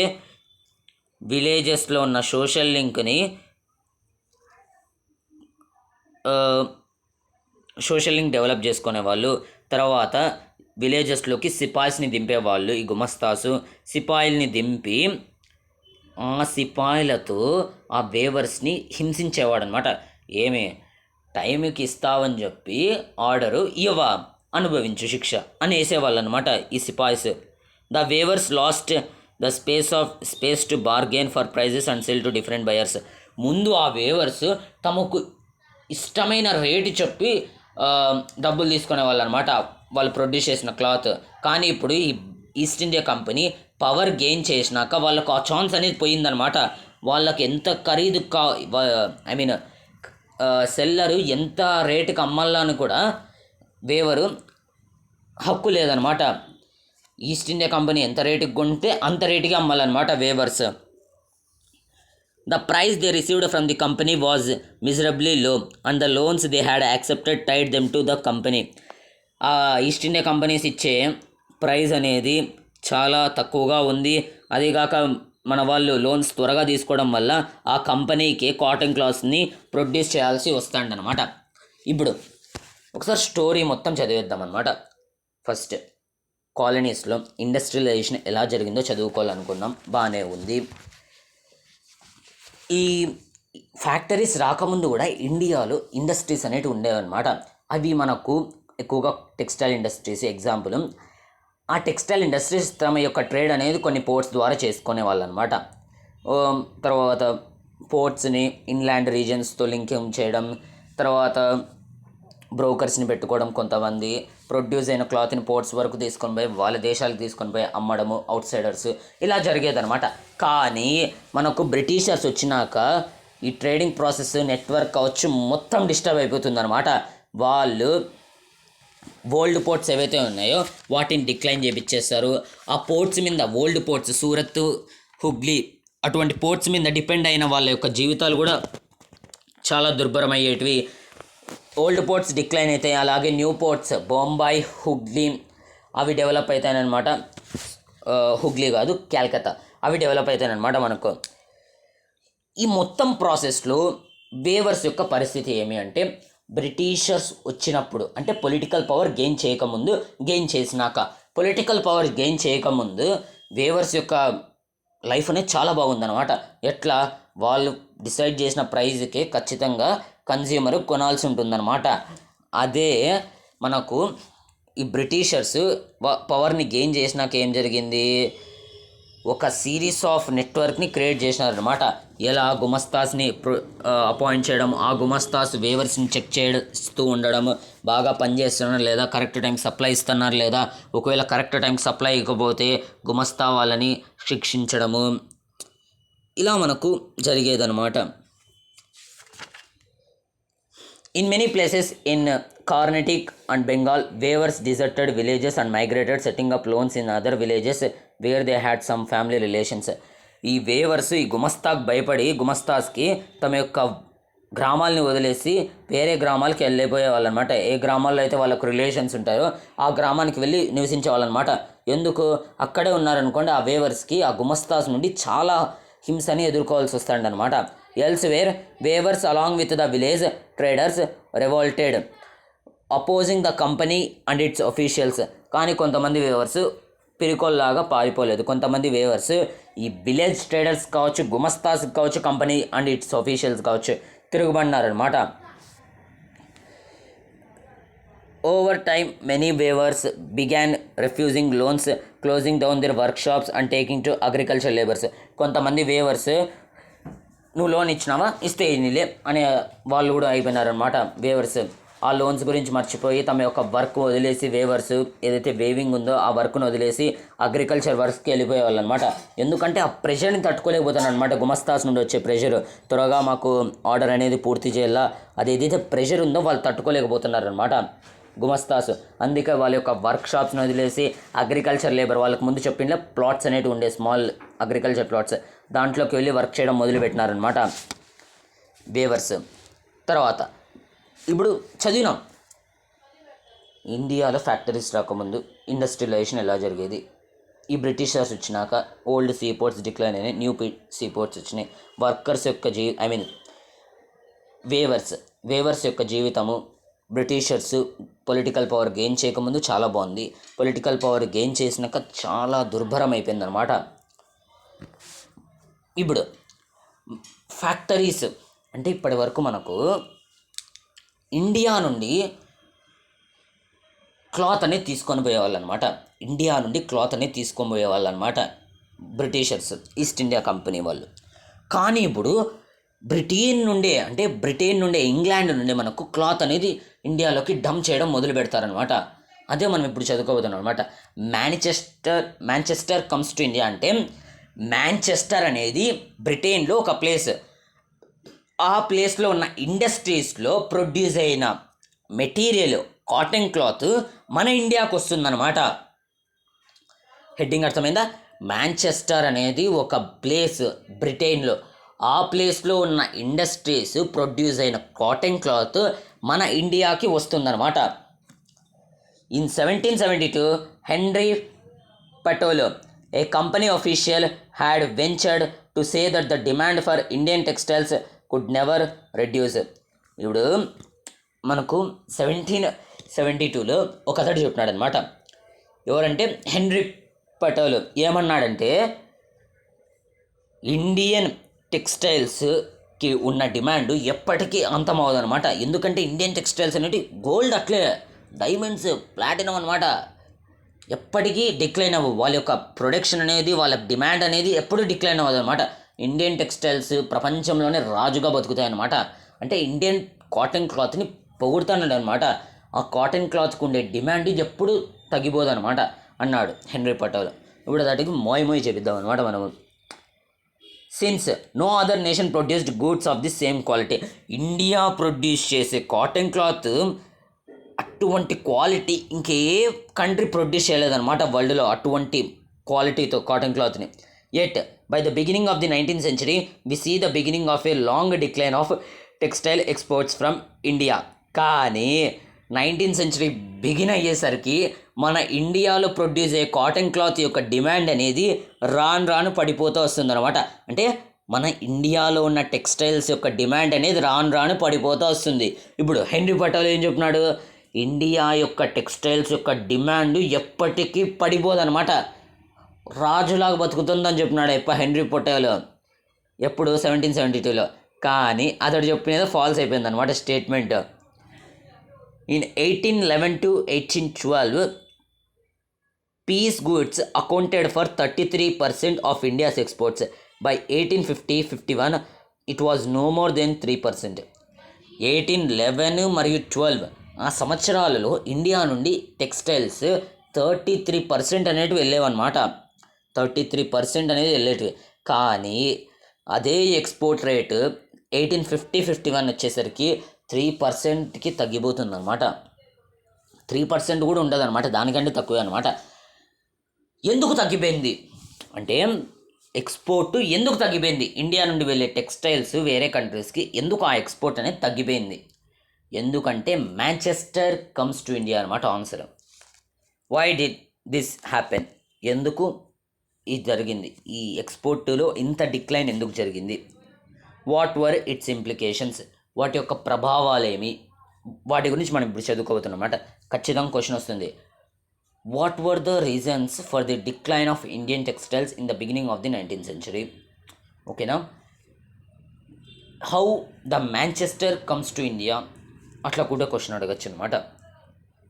విలేజెస్లో ఉన్న social లింక్ని సోషల్ లింక్ డెవలప్ చేసుకునే వాళ్ళు, తర్వాత విలేజెస్లోకి సిపాయిస్ని దింపేవాళ్ళు. ఈ గుమస్తాసు సిపాయిల్ని దింపి ఆ సిపాయిలతో ఆ వేవర్స్ని హింసించేవాడు అనమాట. ఏమి టైంకి ఇస్తావని చెప్పి ఆర్డరు ఇవ్వ, అనుభవించు శిక్ష అని వేసేవాళ్ళు అనమాట ఈ sepoys. The weavers lost the space to bargain for prices and sell to different buyers. ముందు ఆ వేవర్స్ తమకు ఇష్టమైన రేటు చెప్పి డబ్బులు తీసుకునే వాళ్ళు అనమాట, వాళ్ళు ప్రొడ్యూస్ చేసిన క్లాత్. కానీ ఇప్పుడు ఈ east India company power gain చేసినాక వాళ్ళకు ఆ ఛాన్స్ అనేది పోయిందనమాట. వాళ్ళకి ఎంత ఖరీదు ఐ మీన్ సెల్లరు ఎంత రేటుకి అమ్మాలని కూడా వేవరు హక్కు లేదనమాట. ఈస్ట్ ఇండియా కంపెనీ ఎంత రేటుకి కొంటే అంత రేటుకి అమ్మాలన్నమాట weavers. The price they received from the company was miserably low, and the loans they had accepted tied them to the company. East India companies ఇచ్చే ప్రైస్ అనేది చాలా తక్కువగా ఉంది. అదేగాక మన వాళ్ళు లోన్స్ త్వరగా తీసుకోవడం వల్ల ఆ కంపెనీకి కాటన్ క్లాత్స్ని ప్రొడ్యూస్ చేయాల్సి వస్తుందన్నమాట. ఇప్పుడు ఒకసారి స్టోరీ మొత్తం చదివేద్దాం అనమాట. ఫస్ట్ కాలనీస్లో ఇండస్ట్రియలైజేషన్ ఎలా జరిగిందో చదువుకోవాలనుకున్నాం, బాగానే ఉంది. ఈ ఫ్యాక్టరీస్ రాకముందు కూడా ఇండియాలో ఇండస్ట్రీస్ అనేటివి ఉండేవన్నమాట. అవి మనకు ఎక్కువగా టెక్స్టైల్ ఇండస్ట్రీస్ ఎగ్జాంపుల్. ఆ టెక్స్టైల్ ఇండస్ట్రీస్ తమ యొక్క ట్రేడ్ అనేది కొన్ని పోర్ట్స్ ద్వారా చేసుకునే వాళ్ళు అనమాట. తర్వాత పోర్ట్స్ని ఇన్లాండ్ రీజన్స్తో లింకింగ్ చేయడం, తర్వాత బ్రోకర్స్ని పెట్టుకోవడం, కొంతమంది ప్రొడ్యూస్ అయిన క్లాత్ని పోర్ట్స్ వరకు తీసుకొని పోయి వాళ్ళ దేశాలకు తీసుకొని పోయి అమ్మడము, అవుట్ సైడర్స్ ఇలా జరిగేదనమాట. కానీ మనకు బ్రిటిషర్స్ వచ్చినాక ఈ ట్రేడింగ్ ప్రాసెస్ నెట్వర్క్ కావచ్చు మొత్తం డిస్టర్బ్ అయిపోతుందన్నమాట. వాళ్ళు ఓల్డ్ పోర్ట్స్ ఏవైతే ఉన్నాయో వాటిని డిక్లైన్ చేయించేస్తారు. ఆ పోర్ట్స్ మీద, ఓల్డ్ పోర్ట్స్ సూరత్, హుగ్లీ అటువంటి పోర్ట్స్ మీద డిపెండ్ అయిన వాళ్ళ యొక్క జీవితాలు కూడా చాలా దుర్భరమయ్యేటివి. ఓల్డ్ పోర్ట్స్ డిక్లైన్ అవుతాయి, అలాగే న్యూ పోర్ట్స్ బొంబాయి, హుగ్లీ అవి డెవలప్ అవుతాయన్నమాట. హుగ్లీ కాదు, క్యాల్కతా, అవి డెవలప్ అవుతాయన్నమాట మనకు. ఈ మొత్తం ప్రాసెస్లో వేవర్స్ యొక్క పరిస్థితి ఏమి అంటే, బ్రిటిషర్స్ వచ్చినప్పుడు అంటే పొలిటికల్ పవర్ గెయిన్ చేయకముందు, గెయిన్ చేసినాక, పొలిటికల్ పవర్ గెయిన్ చేయకముందు వేవర్స్ యొక్క లైఫ్ అనేది చాలా బాగుందన్నమాట. ఎట్లా, వాళ్ళు డిసైడ్ చేసిన ప్రైజ్కే ఖచ్చితంగా కన్జ్యూమర్ కొనాల్సి ఉంటుందన్నమాట. అదే మనకు ఈ బ్రిటిషర్స్ పవర్ని గెయిన్ చేసినాక ఏం జరిగింది, ఒక సిరీస్ ఆఫ్ నెట్వర్క్ని క్రియేట్ చేసినారనమాట. ఎలా గుమస్తాస్ని అపాయింట్ చేయడం, ఆ గుమస్తాస్ వేవర్స్ని చెక్ చేస్తూ ఉండడం, బాగా పనిచేస్తున్నారు లేదా, కరెక్ట్ టైం సప్లై ఇస్తున్నారు లేదా, ఒకవేళ కరెక్ట్ టైం సప్లై ఇవ్వకపోతే గుమస్తా వాళ్ళని శిక్షించడము, ఇలా మనకు జరిగేదన్నమాట. In many places in Carnatic and Bengal, weavers deserted villages and migrated, setting up loans in other villages where they had some family relations. ఈ వేవర్స్ ఈ గుమస్తాకు భయపడి, గుమస్తాస్కి తమ యొక్క గ్రామాలని వదిలేసి వేరే గ్రామాలకి వెళ్ళిపోయే వాళ్ళనమాట. ఏ గ్రామాల్లో అయితే వాళ్ళకు రిలేషన్స్ ఉంటారో ఆ గ్రామానికి వెళ్ళి నివసించే వాళ్ళనమాట. ఎందుకు, అక్కడే ఉన్నారనుకోండి ఆ వేవర్స్కి ఆ గుమస్తాస్ నుండి చాలా హింసని ఎదుర్కోవాల్సి వస్తుందన్నమాట. Elsewhere weavers along with the village traders revolted, opposing the company and its officials. కానీ కొంతమంది వేవర్స్ పిరికోల్లాగా పారిపోలేదు. కొంతమంది వేవర్స్ ఈ విలేజ్ ట్రేడర్స్ కావచ్చు, గుమస్తాస్ కావచ్చు, కంపెనీ అండ్ ఇట్స్ అఫీషియల్స్ కావచ్చు తిరుగుబడినారనమాట. Over time, many weavers began refusing loans, closing down their workshops and taking to agricultural labours. కొంతమంది weavers నువ్వు loan ఇచ్చినావా, ఇస్తే ఇనిలే అనే వాళ్ళు కూడా అయిపోయినారనమాట వేవర్స్. ఆ లోన్స్ గురించి మర్చిపోయి తమ యొక్క వర్క్ వదిలేసి వేవర్స్ ఏదైతే వేవింగ్ ఉందో ఆ వర్క్ను వదిలేసి అగ్రికల్చర్ వర్క్స్కి వెళ్ళిపోయేవాళ్ళు అనమాట. ఎందుకంటే ఆ ప్రెషర్ని తట్టుకోలేకపోతాను అనమాట, గుమస్తాస్ నుండి వచ్చే ప్రెషర్. త్వరగా మాకు ఆర్డర్ అనేది పూర్తి చేయాలా, అది ఏదైతే ప్రెషర్ ఉందో వాళ్ళు తట్టుకోలేకపోతున్నారు అనమాట గుమస్తాస్. అందుకే వాళ్ళ యొక్క వర్క్ షాప్స్ని వదిలేసి అగ్రికల్చర్ లేబర్, వాళ్ళకి ముందు చెప్పిన ప్లాట్స్ అనేవి ఉండే స్మాల్ అగ్రికల్చర్ ప్లాట్స్, దాంట్లోకి వెళ్ళి వర్క్ చేయడం మొదలుపెట్టినారనమాట వేవర్స్. తర్వాత ఇప్పుడు చదివినాం ఇండియాలో ఫ్యాక్టరీస్ రాకముందు ఇండస్ట్రియలైజేషన్ ఎలా జరిగేది. ఈ బ్రిటిషర్స్ వచ్చినాక ఓల్డ్ సీపోర్ట్స్ డిక్లైన్ అయినాయి, న్యూ సీపోర్ట్స్ వచ్చినాయి. వర్కర్స్ యొక్క వేవర్స్ యొక్క జీవితము, బ్రిటిషర్స్ పొలిటికల్ పవర్ గెయిన్ చేయకముందు చాలా బాగుంది, పొలిటికల్ పవర్ గెయిన్ చేసినాక చాలా దుర్భరం అయిపోయింది అనమాట. ఇప్పుడు ఫ్యాక్టరీస్ అంటే ఇప్పటి వరకు మనకు ఇండియా నుండి క్లాత్ అనేది తీసుకొని పోయేవాళ్ళు అనమాట బ్రిటిషర్స్, ఈస్ట్ ఇండియా కంపెనీ వాళ్ళు. కానీ ఇప్పుడు బ్రిటన్ నుండే ఇంగ్లాండ్ నుండే మనకు క్లాత్ అనేది ఇండియాలోకి డంప్ చేయడం మొదలు పెడతారనమాట. అదే మనం ఇప్పుడు చదువుకోబోతున్నాం అనమాట. మాంచెస్టర్ కమ్స్ టు ఇండియా అంటే మాంచెస్టర్ అనేది బ్రిటన్లో ఒక ప్లేస్. ఆ ప్లేస్లో ఉన్న ఇండస్ట్రీస్లో ప్రొడ్యూస్ అయిన మెటీరియల్ కాటన్ క్లాత్ మన ఇండియాకు వస్తుందన్నమాట. హెడ్డింగ్ అర్థమైందా? మాంచెస్టర్ అనేది ఒక ప్లేస్ బ్రిటన్లో, ఆ ప్లేస్లో ఉన్న ఇండస్ట్రీస్ ప్రొడ్యూస్ అయిన కాటన్ క్లాత్ మన ఇండియాకి వస్తుందన్నమాట. In 1772 Henry Patullo, a company official, had ventured to say that the demand for Indian textiles could never reduce. ఇప్పుడు మనకు 1772లో ఒక అతడు చెప్పినాడు అనమాట. ఎవరంటే హెన్రీ పటోల్. ఏమన్నాడంటే ఇండియన్ టెక్స్టైల్స్కి ఉన్న డిమాండ్ ఎప్పటికీ అంతమవుదనమాట. ఎందుకంటే ఇండియన్ టెక్స్టైల్స్ అనేవి గోల్డ్, అట్లే డైమండ్స్, ప్లాటినం అనమాట, ఎప్పటికీ డిక్లైన్ అవ్వవు. వాళ్ళ యొక్క ప్రొడక్షన్ అనేది, వాళ్ళ డిమాండ్ అనేది ఎప్పుడూ డిక్లైన్ అవ్వదు అనమాట. ఇండియన్ టెక్స్టైల్స్ ప్రపంచంలోనే రాజుగా బతుకుతాయి అనమాట. అంటే ఇండియన్ కాటన్ క్లాత్ని పొగుడుతున్నాడు అనమాట. ఆ కాటన్ క్లాత్కి ఉండే డిమాండ్ ఎప్పుడు తగ్గిపోదు అనమాట అన్నాడు హెన్రీ పటోల్. ఇప్పుడు దాటికి మోయ్ చేపిద్దాం అనమాట మనము. Since no other nation produced goods of the same quality, India produce చేసే కాటన్ క్లాత్ అటువంటి క్వాలిటీ ఇంకే కంట్రీ ప్రొడ్యూస్ చేయలేదన్నమాట వరల్డ్లో, అటువంటి క్వాలిటీతో కాటన్ క్లాత్ని. At by the beginning of the 19th century we see the beginning of a long decline of textile exports from India. కానీ 19th century begin అయ్యేసరికి మన ఇండియాలో ప్రొడ్యూస్ అయ్యే కాటన్ క్లాత్ యొక్క డిమాండ్ అనేది రాను పడిపోతూ వస్తుందన్నమాట. అంటే మన ఇండియాలో ఉన్న టెక్స్టైల్స్ యొక్క డిమాండ్ అనేది రాను పడిపోతూ వస్తుంది. ఇప్పుడు హెన్రీ పటోల్ ఏం చెప్తున్నాడు? ఇండియా యొక్క టెక్స్టైల్స్ యొక్క డిమాండ్ ఎప్పటికీ పడిపోదన్నమాట, రాజులాగా బతుకుతుందని చెప్పినాడు హెన్రీ పటోల్. ఎప్పుడు? 1772లో. కానీ అతడు చెప్పినది ఫాల్స్ అయిపోయింది అనమాట statement. In 1811 to 1812 piece goods accounted for 33% of India's exports. By 1850-51 it was no more than 3%. 1811 మరియు 12 ఆ సంవత్సరాలలో ఇండియా నుండి టెక్స్టైల్స్ 33% అనేటివి వెళ్ళేవన్నమాట. 33% అనేది వెళ్ళేటివి. కానీ అదే ఎక్స్పోర్ట్ రేటు 1850-51 వచ్చేసరికి 3%కి తగ్గిపోతుంది అనమాట. 3% కూడా ఉండదు అనమాట, దానికంటే తక్కువే అనమాట. ఎందుకు తగ్గిపోయింది అంటే, ఎక్స్పోర్ట్ ఎందుకు తగ్గిపోయింది? ఇండియా నుండి వెళ్ళే టెక్స్టైల్స్ వేరే కంట్రీస్కి ఎందుకు ఆ ఎక్స్పోర్ట్ అనేది తగ్గిపోయింది? ఎందుకంటే మాంచెస్టర్ కమ్స్ టు ఇండియా అనమాట answer. Why did this happen? ఎందుకు ఇది జరిగింది? ఈ ఎక్స్పోర్టులో ఇంత డిక్లైన్ ఎందుకు జరిగింది? What were its implications? వాటి యొక్క ప్రభావాలేమి? వాటి గురించి మనం ఇప్పుడు చదువుకోబోతున్నాం అన్నమాట. ఖచ్చితంగా క్వశ్చన్ వస్తుంది. What were the reasons for the decline of Indian textiles in the beginning of the 19th century? ఓకేనా? How the Manchester comes to India, అట్లా కూడా క్వశ్చన్ అడగచ్చు అనమాట.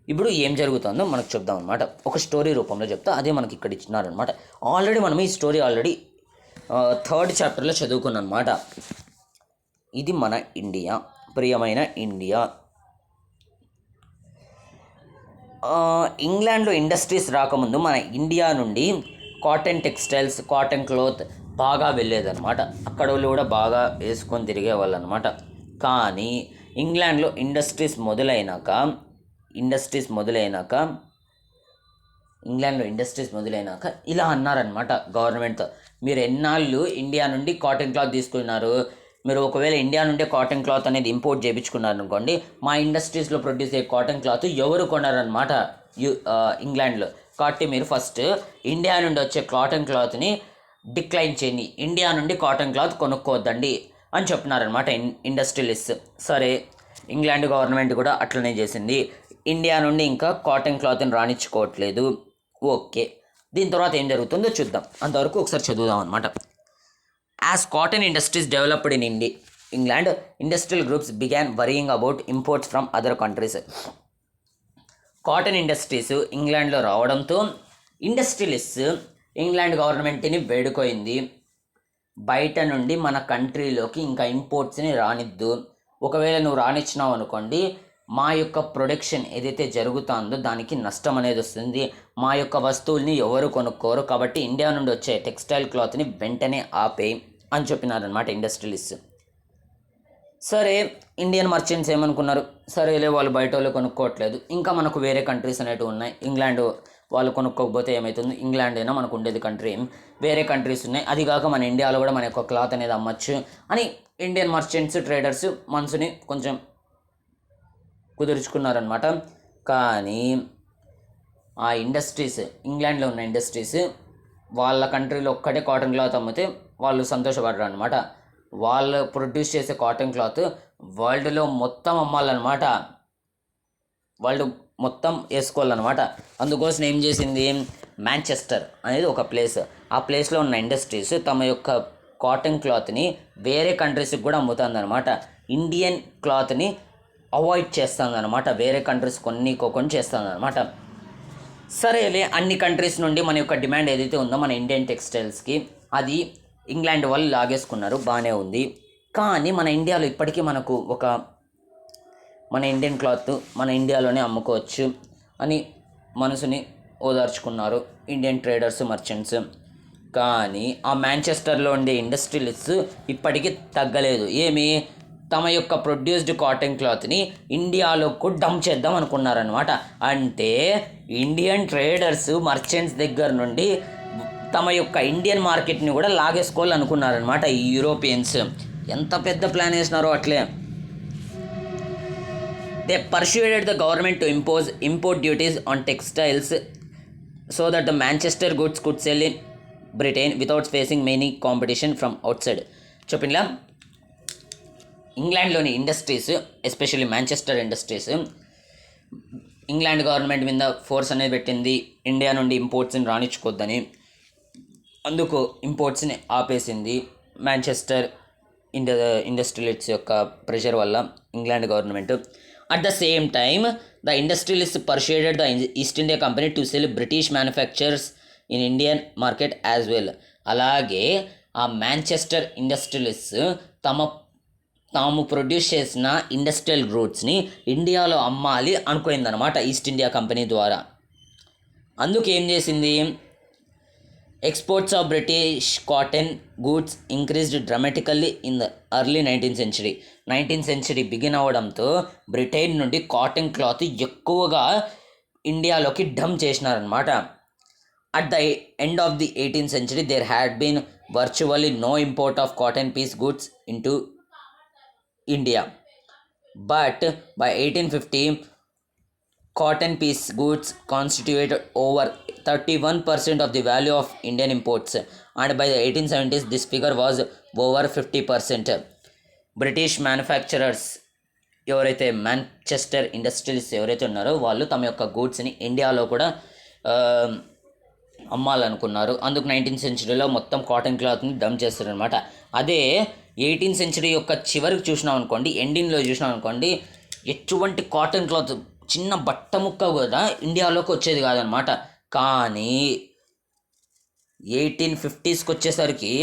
ఇప్పుడు ఏం జరుగుతుందో మనకు చెప్దాం అనమాట, ఒక స్టోరీ రూపంలో చెప్తా. అదే మనకి ఇక్కడ ఇచ్చినారనమాట. ఆల్రెడీ మనం ఈ స్టోరీ 3rd చాప్టర్లో చదువుకున్నాం అనమాట. ఇది మన ఇండియా, ప్రియమైన ఇండియా. ఇంగ్లాండ్లో ఇండస్ట్రీస్ రాకముందు మన ఇండియా నుండి కాటన్ టెక్స్టైల్స్, కాటన్ క్లోత్ బాగా వెళ్ళేదన్నమాట. అక్కడ వాళ్ళు కూడా బాగా వేసుకొని తిరిగేవాళ్ళు అనమాట. కానీ ఇంగ్లాండ్లో ఇండస్ట్రీస్ మొదలైనాక ఇలా అన్నారనమాట గవర్నమెంట్తో, మీరు ఎన్నాళ్ళు ఇండియా నుండి కాటన్ క్లాత్ తీసుకున్నారు, మీరు ఒకవేళ ఇండియా నుండి కాటన్ క్లాత్ అనేది ఇంపోర్ట్ చేయించుకున్నారు అనుకోండి, మా ఇండస్ట్రీస్లో ప్రొడ్యూస్ అయ్యే కాటన్ క్లాత్ ఎవరు కొన్నారనమాట ఇంగ్లాండ్లో. కాబట్టి మీరు ఫస్ట్ ఇండియా నుండి వచ్చే కాటన్ క్లాత్ని డిక్లైన్ చేయండి, ఇండియా నుండి కాటన్ క్లాత్ కొనుక్కోవద్దండి అని చెప్తున్నారనమాట ఇండస్ట్రియలిస్ట్. సరే, ఇంగ్లాండ్ గవర్నమెంట్ కూడా అట్లనే చేసింది, ఇండియా నుండి ఇంకా కాటన్ క్లాత్ని రాణించుకోవట్లేదు. ఓకే, దీని తర్వాత ఏం జరుగుతుందో చూద్దాం. అంతవరకు ఒకసారి చదువుదాం అనమాట. As cotton industries developed in England, industrial groups began worrying about imports from other countries. Cotton industries ఇంగ్లాండ్లో రావడంతో ఇండస్ట్రియలిస్ట్ ఇంగ్లాండ్ గవర్నమెంట్ని వేడుకోయింది, బయట నుండి మన కంట్రీలోకి ఇంకా ఇంపోర్ట్స్ని రానిద్దు, ఒకవేళ నువ్వు రానిచ్చినావు అనుకోండి మా యొక్క ప్రొడక్షన్ ఏదైతే జరుగుతుందో దానికి నష్టం అనేది వస్తుంది, మా యొక్క వస్తువుల్ని ఎవరు కొనుక్కోరు, కాబట్టి ఇండియా నుండి వచ్చే టెక్స్టైల్ క్లాత్ని వెంటనే ఆపేయి అని చెప్పినారనమాట ఇండస్ట్రియలిస్ట్. సరే, ఇండియన్ మర్చెంట్స్ ఏమనుకున్నారు, సరేలే వాళ్ళు బయట వాళ్ళు కొనుక్కోవట్లేదు, ఇంకా మనకు వేరే కంట్రీస్ అనేవి ఉన్నాయి, ఇంగ్లాండ్ వాళ్ళు కొనుక్కోకపోతే ఏమవుతుంది, ఇంగ్లాండ్ అయినా మనకు ఉండేది కంట్రీ, వేరే కంట్రీస్ ఉన్నాయి, అదిగాక మన ఇండియాలో కూడా మన యొక్క క్లాత్ అనేది అమ్మచ్చు అని ఇండియన్ మర్చెంట్స్, ట్రేడర్స్ మనసుని కొంచెం కుదుర్చుకున్నారనమాట. కానీ ఆ ఇండస్ట్రీస్, ఇంగ్లాండ్లో ఉన్న ఇండస్ట్రీస్ వాళ్ళ కంట్రీలో ఒక్కటే కాటన్ క్లాత్ అమ్మితే వాళ్ళు సంతోషపడరు అనమాట. వాళ్ళు ప్రొడ్యూస్ చేసే కాటన్ క్లాత్ వరల్డ్లో మొత్తం అమ్మాలన్నమాట, వాళ్ళు మొత్తం వేసుకోవాలన్నమాట. అందుకోసం ఏం చేసింది, మాంచెస్టర్ అనేది ఒక ప్లేస్, ఆ ప్లేస్లో ఉన్న ఇండస్ట్రీస్ తమ యొక్క కాటన్ క్లాత్ని వేరే కంట్రీస్కి కూడా అమ్ముతుందన్నమాట. ఇండియన్ క్లాత్ని అవాయిడ్ చేస్తుందన్నమాట, వేరే కంట్రీస్ కొన్ని చేస్తుందన్నమాట. సరేలే, అన్ని కంట్రీస్ నుండి మన యొక్క డిమాండ్ ఏదైతే ఉందో మన ఇండియన్ టెక్స్టైల్స్కి అది ఇంగ్లాండ్ వాళ్ళు లాగేసుకున్నారు, బాగానే ఉంది. కానీ మన ఇండియాలో ఇప్పటికీ మనకు మన ఇండియన్ క్లాత్ మన ఇండియాలోనే అమ్ముకోవచ్చు అని మనసుని ఓదార్చుకున్నారు ఇండియన్ ట్రేడర్స్, మర్చెంట్స్. కానీ ఆ మాంచెస్టర్లో ఉండే ఇండస్ట్రియలిస్ట్ ఇప్పటికీ తగ్గలేదు, ఏమి తమ యొక్క ప్రొడ్యూస్డ్ కాటన్ క్లాత్ని ఇండియాలోకి డంప్ చేద్దాం అనుకున్నారనమాట. అంటే ఇండియన్ ట్రేడర్స్, మర్చెంట్స్ దగ్గర నుండి తమ యొక్క ఇండియన్ మార్కెట్ని కూడా లాగేసుకోవాలనుకున్నారనమాట ఈ యూరోపియన్స్. ఎంత పెద్ద ప్లాన్ వేసినారో అట్లే. They persuaded the government to impose import duties on textiles so that the Manchester goods could sell in Britain without facing many competition from outside. చెప్పిందా, ఇంగ్లాండ్లోని industries, especially Manchester industries, England government మీద force అనేది పెట్టింది India నుండి ఇంపోర్ట్స్ని రాణించుకోవద్దని. అందుకు ఇంపోర్ట్స్ని ఆపేసింది మాంచెస్టర్ ఇండస్ట్రియలిస్ట్స్ యొక్క ప్రెషర్ వల్ల England government. At the same time the industrialist persuaded the East India Company to sell British manufacturers in Indian market as well. అలాగే ఆ మాంచెస్టర్ ఇండస్ట్రియలిస్ట్ తాము ప్రొడ్యూస్ చేసిన ఇండస్ట్రియల్ గూడ్స్ని ఇండియాలో అమ్మాలి అనుకుందనమాట ఈస్ట్ ఇండియా కంపెనీ ద్వారా. అందుకు ఏం చేసింది, exports of British cotton goods increased dramatically in the early 19th century begin అవ్వడంతో బ్రిటన్ నుండి కాటన్ క్లాత్ ఎక్కువగా ఇండియాలోకి డంప్ చేసినారనమాట. At the end of the 18th century there had been virtually no import of cotton piece goods into India. But by 1850, cotton piece goods constituted over 31% of the value of Indian imports, and by the 1870s this figure was over 50%. British manufacturers ఎవరైతే Manchester industrials ఎవరైతే ఉన్నారో వాళ్ళు తమ యొక్క గూడ్స్ని ఇండియాలో కూడా అమ్మాలనుకున్నారు. అందుకు 19th centuryలో మొత్తం కాటన్ క్లాత్ని డంప్ చేస్తారనమాట. అదే 18th century యొక్క చివరికి చూసినాం అనుకోండి, ఎండింగ్లో చూసినాం అనుకోండి, ఎటువంటి కాటన్ క్లాత్ చిన్న బట్ట ముక్క కూడా ఇండియాలోకి వచ్చేది కాదనమాట. కానీ 1850స్కి వచ్చేసరికి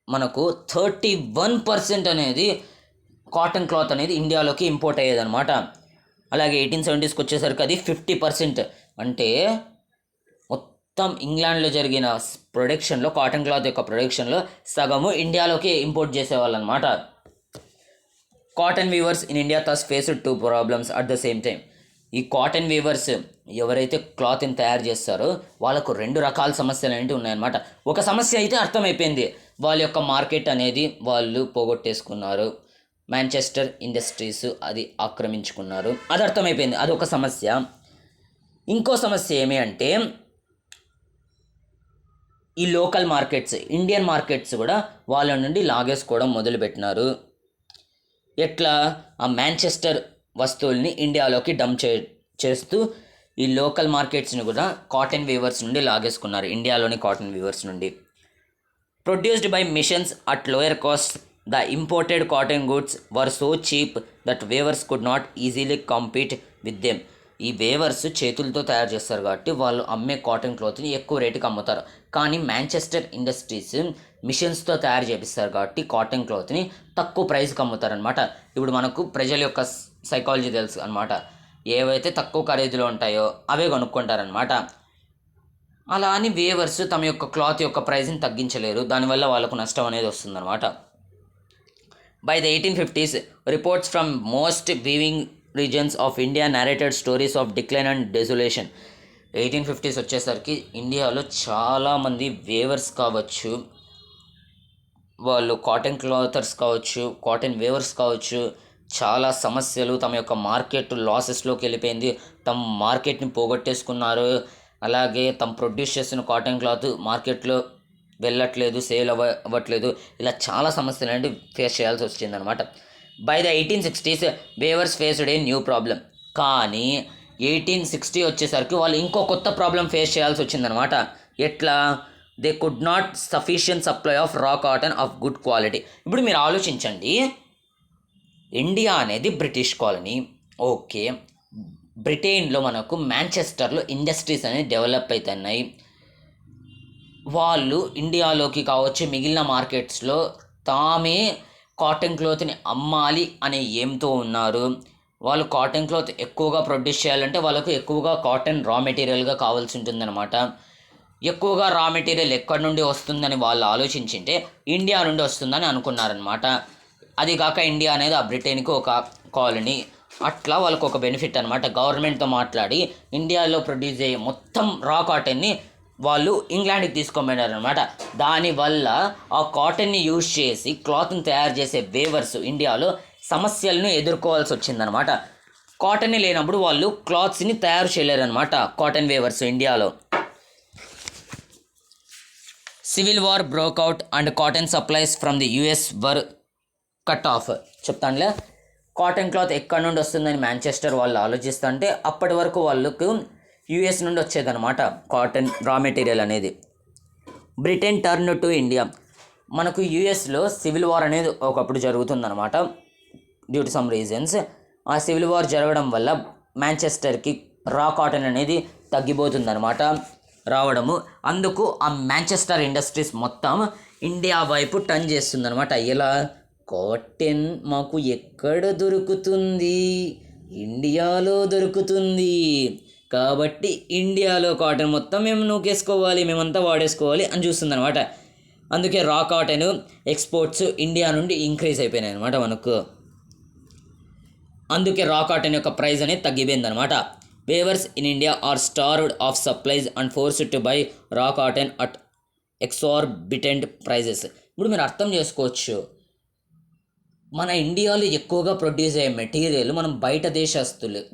మనకు 31% అనేది కాటన్ క్లాత్ అనేది ఇండియాలోకి ఇంపోర్ట్ అయ్యేదన్నమాట. అలాగే 1870స్కి వచ్చేసరికి అది 50%. అంటే మొత్తం ఇంగ్లాండ్లో జరిగిన ప్రొడక్షన్లో, కాటన్ క్లాత్ యొక్క ప్రొడక్షన్లో సగము ఇండియాలోకి ఇంపోర్ట్ చేసేవాళ్ళు అనమాట. Cotton weavers in India thus faced 2 problems at the same time. ఈ కాటన్ వీవర్స్ ఎవరైతే క్లాత్ని తయారు చేస్తారో వాళ్ళకు 2 రకాల సమస్యలు అనేవి ఉన్నాయన్నమాట. ఒక సమస్య అయితే అర్థమైపోయింది, వాళ్ళ యొక్క మార్కెట్ అనేది వాళ్ళు పోగొట్టేసుకున్నారు, మాంచెస్టర్ ఇండస్ట్రీస్ అది ఆక్రమించుకున్నారు, అది అర్థమైపోయింది, అదొక సమస్య. ఇంకో సమస్య ఏమి అంటే ఈ లోకల్ మార్కెట్స్, ఇండియన్ మార్కెట్స్ కూడా వాళ్ళ నుండి లాగేసుకోవడం మొదలుపెట్టినారు. ఎట్లా? ఆ మాంచెస్టర్ వస్తువుల్ని ఇండియాలోకి డంప్ చేస్తూ ఈ లోకల్ మార్కెట్స్ని కూడా కాటన్ వీవర్స్ నుండి లాగేసుకున్నారు, ఇండియాలోని కాటన్ వీవర్స్ నుండి. Produced by machines at lower cost, the imported cotton goods were so cheap that weavers could not easily compete with them. ఈ వేవర్స్ చేతులతో తయారు చేస్తారు కాబట్టి వాళ్ళు అమ్మే కాటన్ క్లాత్ని ఎక్కువ రేటుకి అమ్ముతారు. కానీ మాంచెస్టర్ ఇండస్ట్రీస్ మిషన్స్తో తయారు చేపిస్తారు కాబట్టి కాటన్ క్లాత్ని తక్కువ ప్రైస్కి అమ్ముతారనమాట. ఇప్పుడు మనకు ప్రజల యొక్క సైకాలజీ తెలుసు అనమాట, ఏవైతే తక్కువ ఖరీదులో ఉంటాయో అవే కొనుక్కుంటారనమాట. అలా అని వేవర్స్ తమ యొక్క క్లాత్ యొక్క ప్రైస్ని తగ్గించలేరు, దానివల్ల వాళ్ళకు నష్టం అనేది వస్తుందన్నమాట. By the 1850s, reports from most weaving regions of India narrated stories of decline and desolation. 1850s వచ్చేసరికి ఇండియాలో చాలామంది వేవర్స్ కావచ్చు, వాళ్ళు కాటన్ క్లాతర్స్ కావచ్చు, కాటన్ వేవర్స్ కావచ్చు, చాలా సమస్యలు, తమ యొక్క మార్కెట్ లాసెస్లోకి వెళ్ళిపోయింది, తమ మార్కెట్ని పోగొట్టేసుకున్నారు. అలాగే తమ ప్రొడ్యూస్ చేసిన కాటన్ క్లాత్ మార్కెట్లో వెళ్ళట్లేదు, సేల్ అవ్వట్లేదు, ఇలా చాలా సమస్యలు అనేవి ఫేస్ చేయాల్సి వచ్చిందనమాట. By the 1860s, weavers faced a new problem. కానీ 1860 వచ్చేసరికి వాళ్ళు ఇంకో కొత్త ప్రాబ్లం ఫేస్ చేయాల్సి వచ్చిందనమాట. ఎట్లా? They could not sufficient supply of రా కాటన్ ఆఫ్ గుడ్ క్వాలిటీ. ఇప్పుడు మీరు ఆలోచించండి, ఇండియా అనేది బ్రిటిష్ కాలనీ, ఓకే, బ్రిటన్లో మనకు మాంచెస్టర్లో ఇండస్ట్రీస్ అనేవి డెవలప్ అవుతున్నాయి. వాళ్ళు ఇండియాలోకి కావచ్చు మిగిలిన మార్కెట్స్లో తామే కాటన్ క్లాత్ని అమ్మాలి అనే ఏంతో ఉన్నారు. వాళ్ళు కాటన్ క్లాత్ ఎక్కువగా ప్రొడ్యూస్ చేయాలంటే వాళ్ళకు ఎక్కువగా కాటన్ రా మెటీరియల్గా కావాల్సి ఉంటుందన్నమాట. ఎక్కువగా రా మెటీరియల్ ఎక్కడి నుండి వస్తుందని వాళ్ళు ఆలోచించింటే ఇండియా నుండి వస్తుందని అనుకున్నారనమాట. అది కాక ఇండియా అనేది ఆ బ్రిటన్కి ఒక కాలనీ, అట్లా వాళ్ళకు ఒక బెనిఫిట్ అనమాట. గవర్నమెంట్తో మాట్లాడి ఇండియాలో ప్రొడ్యూస్ అయ్యే మొత్తం రా కాటన్ని వాళ్ళు ఇంగ్లాండ్కి తీసుకోమన్నారనమాట. దానివల్ల ఆ కాటన్ని యూజ్ చేసి క్లాత్ని తయారు చేసే వేవర్స్ ఇండియాలో సమస్యలను ఎదుర్కోవాల్సి వచ్చిందనమాట. కాటన్ లేనప్పుడు వాళ్ళు క్లాత్స్ని తయారు చేయలేరనమాట కాటన్ వేవర్స్ ఇండియాలో. Civil war broke out and cotton supplies from the US were cut off. చెప్తానులే, కాటన్ క్లాత్ ఎక్కడి నుండి వస్తుందని మాంచెస్టర్ వాళ్ళు ఆలోచిస్తుంటే అప్పటి వరకు వాళ్ళకు US నుండి వచ్చేదనమాట కాటన్ రా మెటీరియల్ అనేది. Britain turn to India. మనకు యుఎస్లో సివిల్ వార్ అనేది ఒకప్పుడు జరుగుతుందన్నమాట డ్యూ టు సమ్ రీజన్స్. ఆ సివిల్ వార్ జరగడం వల్ల మాంచెస్టర్కి రా కాటన్ అనేది తగ్గిపోతుందన్నమాట రావడము. అందుకు ఆ మాంచెస్టర్ ఇండస్ట్రీస్ మొత్తం ఇండియా వైపు టర్న్ చేస్తుందన్నమాట. ఇలా కాటన్ మాకు ఎక్కడ దొరుకుతుంది? ఇండియాలో దొరుకుతుంది కాబట్టి ఇండియాలో కాటన్ మొత్తం మేము నూకేసుకోవాలి, మేమంతా వాడేసుకోవాలి అని చూస్తుందన్నమాట. అందుకే రా కాటన్ ఎక్స్పోర్ట్స్ ఇండియా నుండి ఇంక్రీజ్ అయిపోయినాయి అనమాట మనకు. అందుకే రా కాటన్ యొక్క ప్రైస్ అనేది తగ్గిపోయిందనమాట. Weavers in India are starved of supplies and forced to buy raw cotton at exorbitant prices. ఇప్పుడు మీరు అర్థం చేసుకోవచ్చు, మన ఇండియాలో ఎక్కువగా ప్రొడ్యూస్ అయ్యే మెటీరియల్ మనం బయట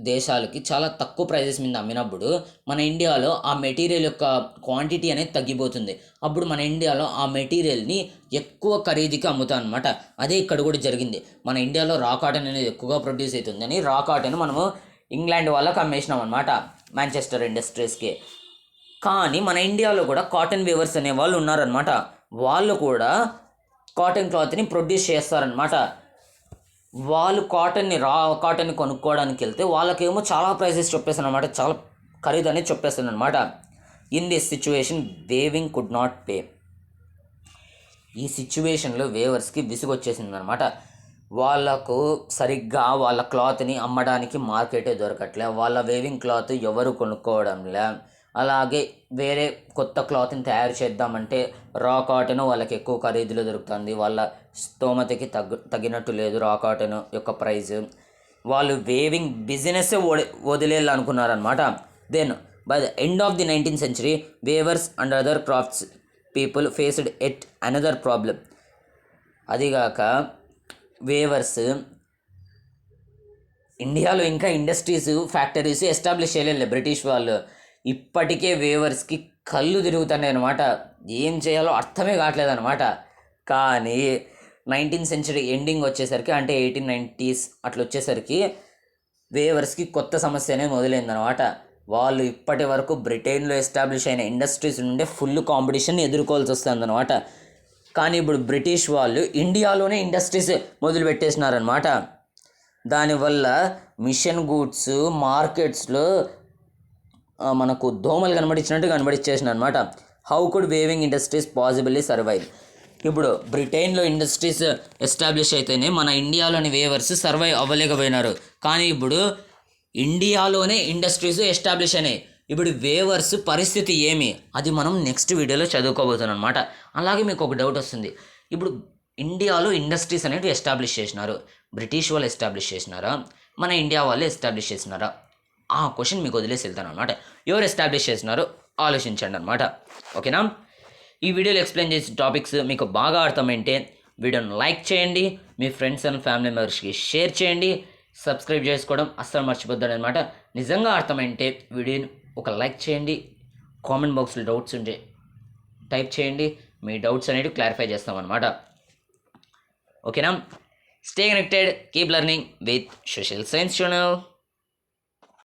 దేశాలకి చాలా తక్కువ ప్రైజెస్ మీద అమ్మినప్పుడు మన ఇండియాలో ఆ మెటీరియల్ యొక్క క్వాంటిటీ అనేది తగ్గిపోతుంది. అప్పుడు మన ఇండియాలో ఆ మెటీరియల్ని ఎక్కువ ఖరీదుకి అమ్ముతాం అనమాట. అదే ఇక్కడ కూడా జరిగింది. మన ఇండియాలో రా కాటన్ అనేది ఎక్కువగా ప్రొడ్యూస్ అవుతుందని రా కాటన్ మనము ఇంగ్లాండ్ వాళ్ళకి అమ్మేసినాం అనమాట, మాంచెస్టర్ ఇండస్ట్రీస్కి. కానీ మన ఇండియాలో కూడా కాటన్ వీవర్స్ అనే వాళ్ళు ఉన్నారనమాట. వాళ్ళు కూడా కాటన్ క్లాత్ని ప్రొడ్యూస్ చేస్తారనమాట. వాళ్ళు రా కాటన్ని కొనుక్కోవడానికి వెళ్తే వాళ్ళకేమో చాలా ప్రైసెస్ చెప్పేస్తాను అనమాట, చాలా ఖరీదు అనేది చెప్పేస్తాను అనమాట. In this situation weaving could not pay. ఈ సిచ్యువేషన్లో వేవర్స్కి విసుగొచ్చేసింది అనమాట. వాళ్ళకు సరిగ్గా వాళ్ళ క్లాత్ని అమ్మడానికి మార్కెటే దొరకట్లే, వాళ్ళ వేవింగ్ క్లాత్ ఎవరు కొనుక్కోవడంలే. అలాగే వేరే కొత్త క్లాత్ని తయారు చేద్దామంటే రా కాటన్ వాళ్ళకి ఎక్కువ ఖరీదులో దొరుకుతుంది, వాళ్ళ స్తోమతకి తగినట్టు లేదు రా కాటన్ యొక్క ప్రైజ్. వాళ్ళు వేవింగ్ బిజినెస్ వదిలేయాలనుకున్నారనమాట. Then by the end of the 19th century, weavers and other crafts people faced at another problem. అదిగాక వేవర్స్ ఇండియాలో ఇంకా ఇండస్ట్రీస్ ఫ్యాక్టరీస్ ఎస్టాబ్లిష్ చేయలేదు బ్రిటిష్ వాళ్ళు. ఇప్పటికే వేవర్స్కి కళ్ళు తిరుగుతున్నాయి అనమాట, ఏం చేయాలో అర్థమే కావట్లేదు అనమాట. కానీ 19th century ఎండింగ్ వచ్చేసరికి, అంటే 1890s అట్లా వచ్చేసరికి వేవర్స్కి కొత్త సమస్య అనేది మొదలైందనమాట. వాళ్ళు ఇప్పటి వరకు బ్రిటన్లో ఎస్టాబ్లిష్ అయిన ఇండస్ట్రీస్ నుండి ఫుల్ కాంపిటీషన్ ఎదుర్కోవాల్సి వస్తుందన్నమాట. కానీ ఇప్పుడు బ్రిటిష్ వాళ్ళు ఇండియాలోనే ఇండస్ట్రీస్ మొదలు పెట్టేసినారనమాట. దానివల్ల మిషన్ గూడ్స్ మార్కెట్స్లో మనకు దోమలు కనబడించినట్టు కనబడిచ్చేసిన అనమాట. How could weaving industries possibly survive? ఇప్పుడు బ్రిటన్లో ఇండస్ట్రీస్ ఎస్టాబ్లిష్ అయితేనే మన ఇండియాలోని వేవర్స్ సర్వైవ్ అవ్వలేకపోయినారు. కానీ ఇప్పుడు ఇండియాలోనే ఇండస్ట్రీస్ ఎస్టాబ్లిష్ అయినాయి. ఇప్పుడు వేవర్స్ పరిస్థితి ఏమి, అది మనం నెక్స్ట్ వీడియోలో చదువుకోబోతున్నాం అనమాట. అలాగే మీకు ఒక డౌట్ వస్తుంది, ఇప్పుడు ఇండియాలో ఇండస్ట్రీస్ అనేవి ఎస్టాబ్లిష్ చేసినారు, బ్రిటిష్ వాళ్ళు ఎస్టాబ్లిష్ చేసినారా, మన ఇండియా వాళ్ళు ఎస్టాబ్లిష్ చేసినారా? ఆ క్వశ్చన్ మీకు వదిలేసి వెళ్తాను అనమాట. ఎవరు ఎస్టాబ్లిష్ చేసినారో ఆలోచించండి అనమాట. ఓకేనా? ఈ వీడియోలో ఎక్స్ప్లెయిన్ చేసే టాపిక్స్ మీకు బాగా అర్థమైంటే వీడియోని లైక్ చేయండి, మీ ఫ్రెండ్స్ అండ్ ఫ్యామిలీ మెంబర్స్కి షేర్ చేయండి, సబ్స్క్రైబ్ చేసుకోవడం అస్సలు మర్చిపోద్దాడు అనమాట. నిజంగా అర్థమైంటే వీడియోని ఒక లైక్ చేయండి, కామెంట్ బాక్స్లో డౌట్స్ ఉంటే టైప్ చేయండి, మీ డౌట్స్ అనేవి క్లారిఫై చేస్తామన్నమాట. ఓకేనా? Stay connected, keep learning with social science channel.